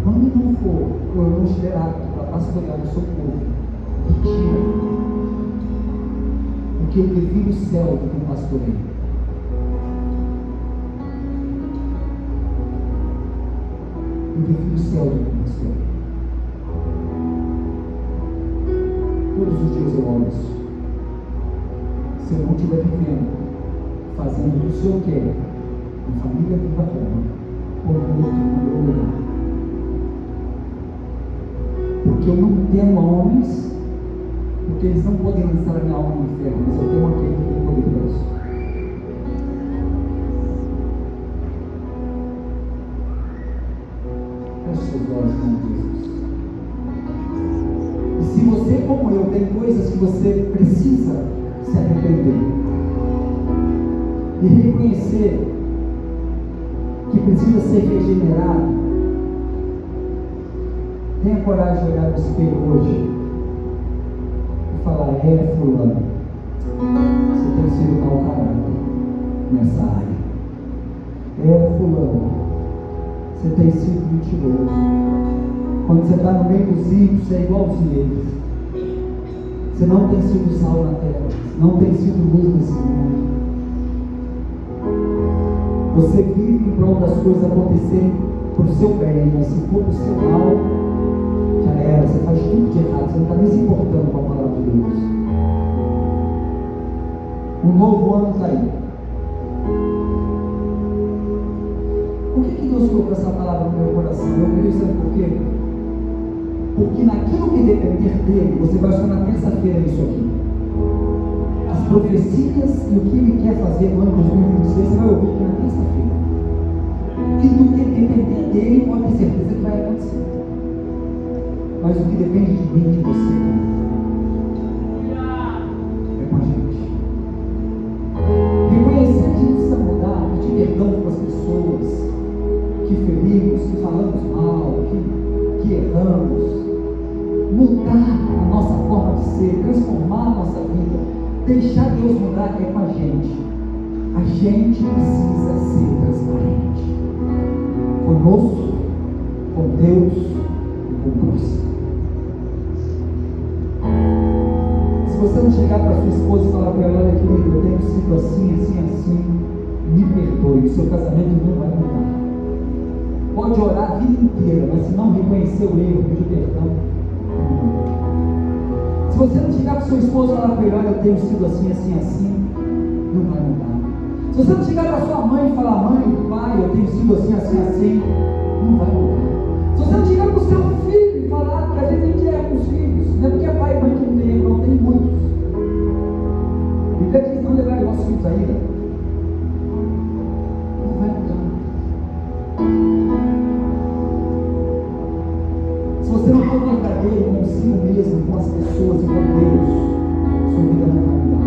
quando não for, ou eu não estiver apto para pastorear o seu povo, retira, porque eu prefiro o céu do que o pastoreio. Eu prefiro o céu do que o céu. Todos os dias eu oro isso. Se eu não estiver vivendo, fazendo o que o Senhor quer, a família viva Roma, por outro no meu lugar. Porque eu não temo a homens, porque eles não podem lançar a minha alma no inferno, mas eu temo aquele que tem poder para isso. Feche seus olhos em nome de Jesus. E se você, como eu, tem coisas que você precisa se arrepender e reconhecer que precisa ser regenerado, tenha coragem de olhar no espelho hoje e falar: fulano, você tem sido mau caráter nessa área. Fulano, você tem sido mentiroso. Quando você está no meio dos ímpios, você é igualzinho eles. Você não tem sido sal na terra, não tem sido luz nesse mundo. Você vive em prol das coisas acontecerem para o seu bem, mas se for para o seu mal, já era, você faz tudo de errado, você não está nem se importando com a palavra de Deus. Um novo ano está aí. Por que Deus colocou essa palavra no meu coração? Eu creio, sabe por quê? Porque naquilo que depender dele, você vai estar na terça-feira nisso aqui. As profecias e o que ele quer fazer no ano 2026, você vai ouvir aqui na terça-feira. E do que depender dele, pode ter certeza que vai acontecer. Mas o que depende de mim e de você é com a gente. Reconhecer que a gente precisa mudar, pedir perdão para as pessoas que ferimos, que falamos mal, que erramos. Mudar a nossa forma de ser, transformar a nossa vida, deixar Deus mudar é com a gente. A gente precisa ser transparente conosco, com Deus e com o próximo. Se você não chegar para sua esposa e falar para ela: olha, querida, eu tenho sido assim, assim, assim, me perdoe, o seu casamento não vai mudar. Pode orar a vida inteira, mas se não reconhecer o erro, pedir perdão, se você não chegar para o seu esposo e falar para ele: olha, eu tenho sido assim, assim, assim, não vai mudar. Se você não chegar para sua mãe e falar: mãe, pai, eu tenho sido assim, assim, assim, não vai mudar. Se você não chegar para o seu filho e falar, que a gente erra com os filhos, não é porque é pai e mãe que não tem erro, não, tem muitos. A Bíblia diz: não levar os nossos filhos a ira. Não vai mudar. Se você não for verdadeiro consigo mesmo, com as pessoas e com Deus, sua vida não vai mudar.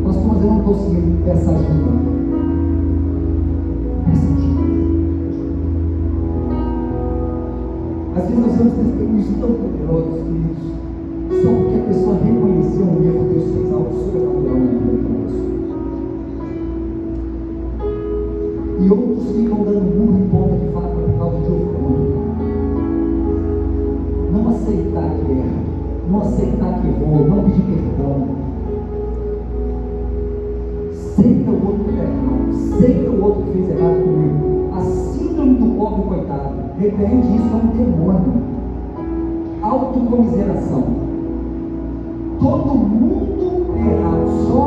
Pastor, mas eu não estou seguindo essa ajuda. Peça ajuda. Às vezes nós vemos testemunhos tão poderosos, queridos, só porque a pessoa reconheceu um erro, Deus fez algo sobrenatural na vida daquela pessoa. E outros ficam dando murro em ponta de faca por causa de orgulho. Não aceitar que erra, não aceitar que errou, não pedir perdão. Sei que o outro está errado, sei que o outro fez errado comigo. A síndrome do pobre coitado, repreende isso, é um demônio. Autocomiseração. Todo mundo é errado, só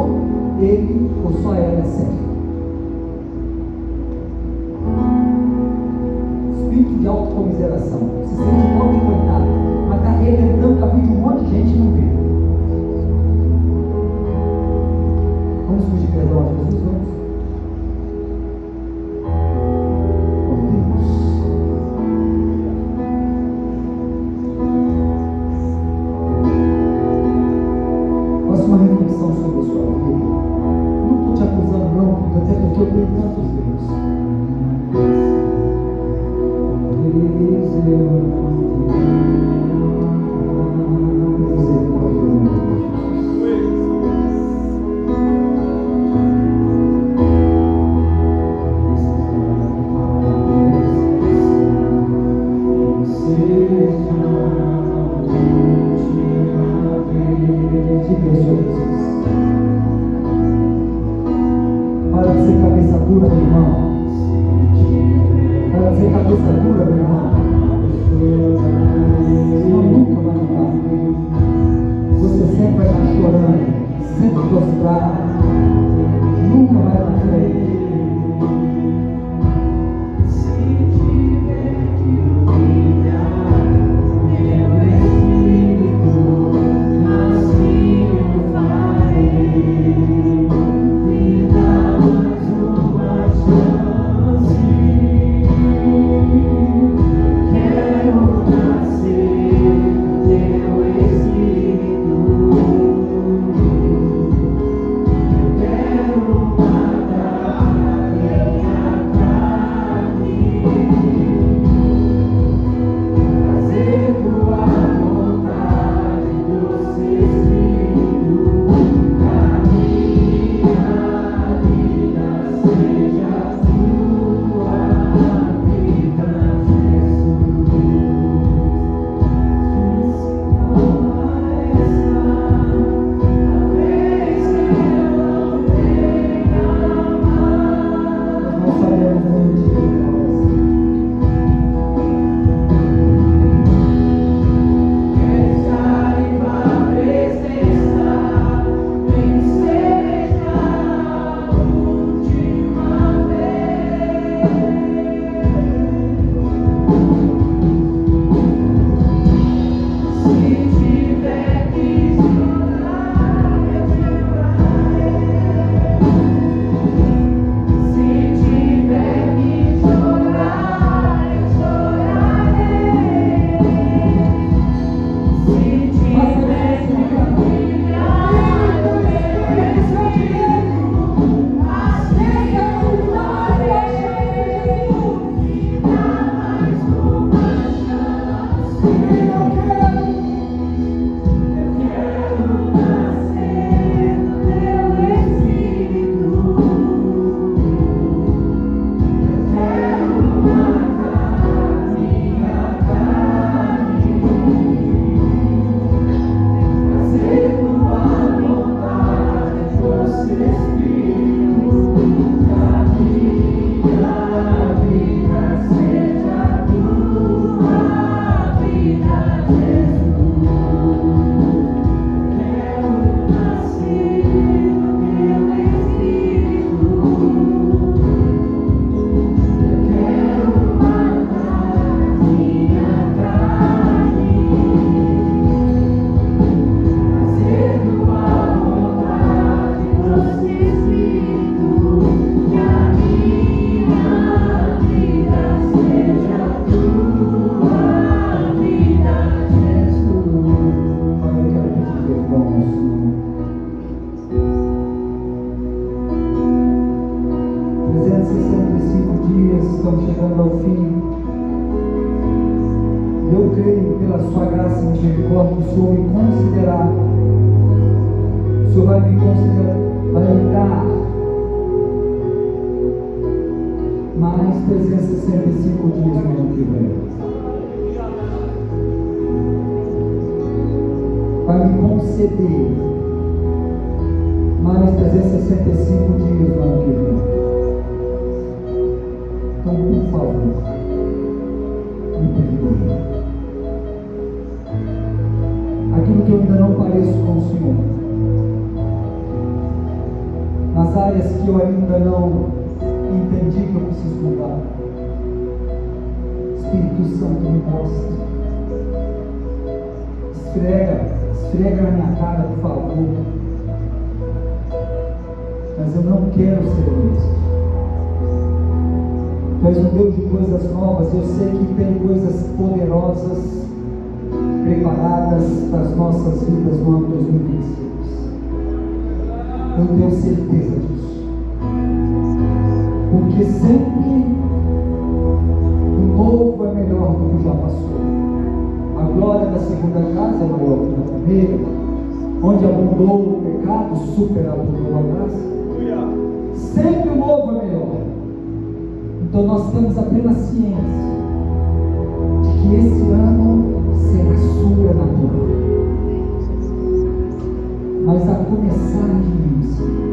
ele ou só ela é certo. Espírito de autocomiseração, se sente pobre e coitado, mas está arrebentando a vida de um monte de gente e não vê. Vamos pedir perdão a Jesus, vamos? Oh Deus, faça uma reflexão sobre a sua vida. Não estou te acusando não, até porque eu tenho tantos erros. Para de ser cabeça dura, meu irmão. sempre vai estar chorando, sempre prostrado, nunca vai para frente. Esfrega na minha cara, por favor. Mas eu não quero ser isso. Tu és um Deus de coisas novas. Eu sei que tem coisas poderosas preparadas para as nossas vidas no ano 2026. Eu tenho certeza disso. Porque sempre o novo é melhor do que já passou. A glória da segunda casa é maior que da primeira. Onde abundou o pecado, superabundou a graça. Sempre o novo é melhor. Então nós temos a plena ciência de que esse ano será sobrenatural. Mas a começar de mim, Senhor,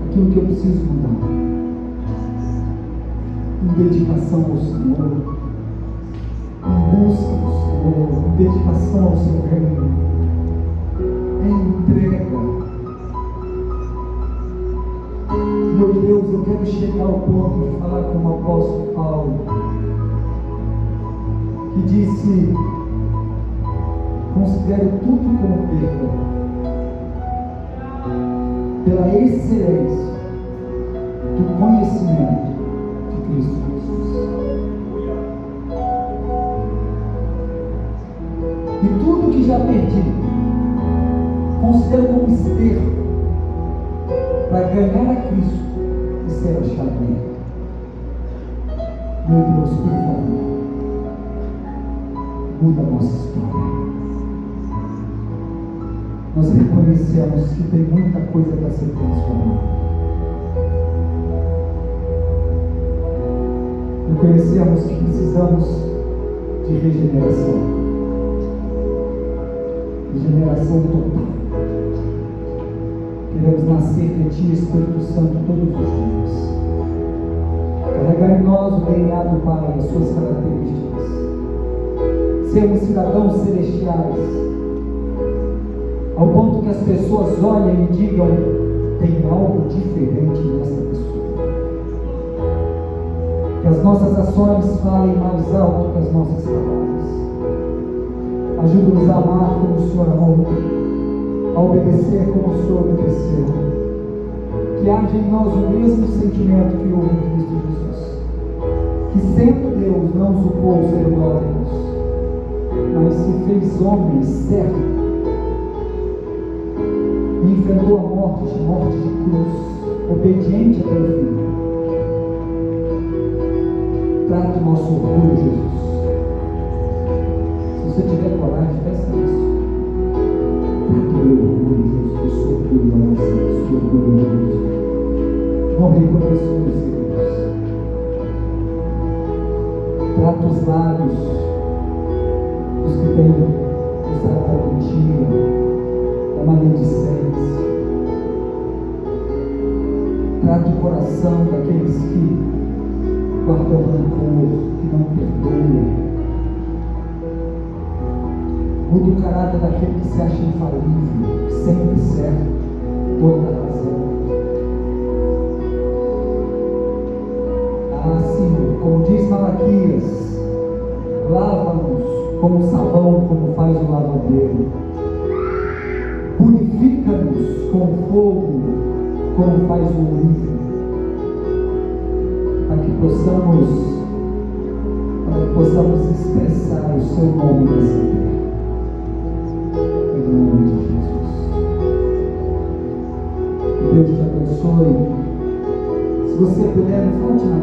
aquilo que eu preciso mudar, em dedicação ao Senhor, em busca do Senhor, em dedicação ao seu reino, entrega. Meu Deus, eu quero chegar ao ponto de falar como o apóstolo Paulo, que disse: considero tudo como perda, pela excelência do conhecimento de Cristo Jesus. E tudo que já perdi, considero como esterco para ganhar a Cristo e ser achado nele. Meu Deus, por favor, muda a nossa história. Nós reconhecemos que tem muita coisa para ser transformada. Reconhecemos que precisamos de regeneração. Regeneração total. Queremos nascer de Ti, Espírito Santo, todos os dias. Carregar em nós o DNA do Pai, as suas características. Sermos cidadãos celestiais, ao ponto que as pessoas olhem e digam: tem algo diferente nessa pessoa. Que as nossas ações falem mais alto que as nossas palavras. Ajuda-nos a amar como o Senhor amou, a obedecer como o Senhor obedeceu. Que haja em nós o mesmo sentimento que houve em Cristo Jesus, que sendo Deus não usurpou ser igual a Deus, mas se fez homem, servo, e enfrentou a morte de cruz, obediente até o fim. Trata o nosso orgulho, Jesus. Se você tiver coragem, peça isso. Trata o meu orgulho, Jesus. Eu sou orgulhosa, eu sou orgulhoso. Não reconheço meus erros. Trata os lábios dos que têm usado a mentira, a maledicência. Trata o coração daqueles que guardam rancor, que não perdoam. Muda o caráter daquele que se acha infalível, sempre certo, toda a razão. Ah, Senhor, como diz Malaquias, lava-nos como sabão, como faz o lavadeiro. Purifica-nos com fogo, como faz o olivo, para que possamos expressar o Seu nome nessa terra. Em nome de Jesus. Que Deus te abençoe. Se você puder, volte na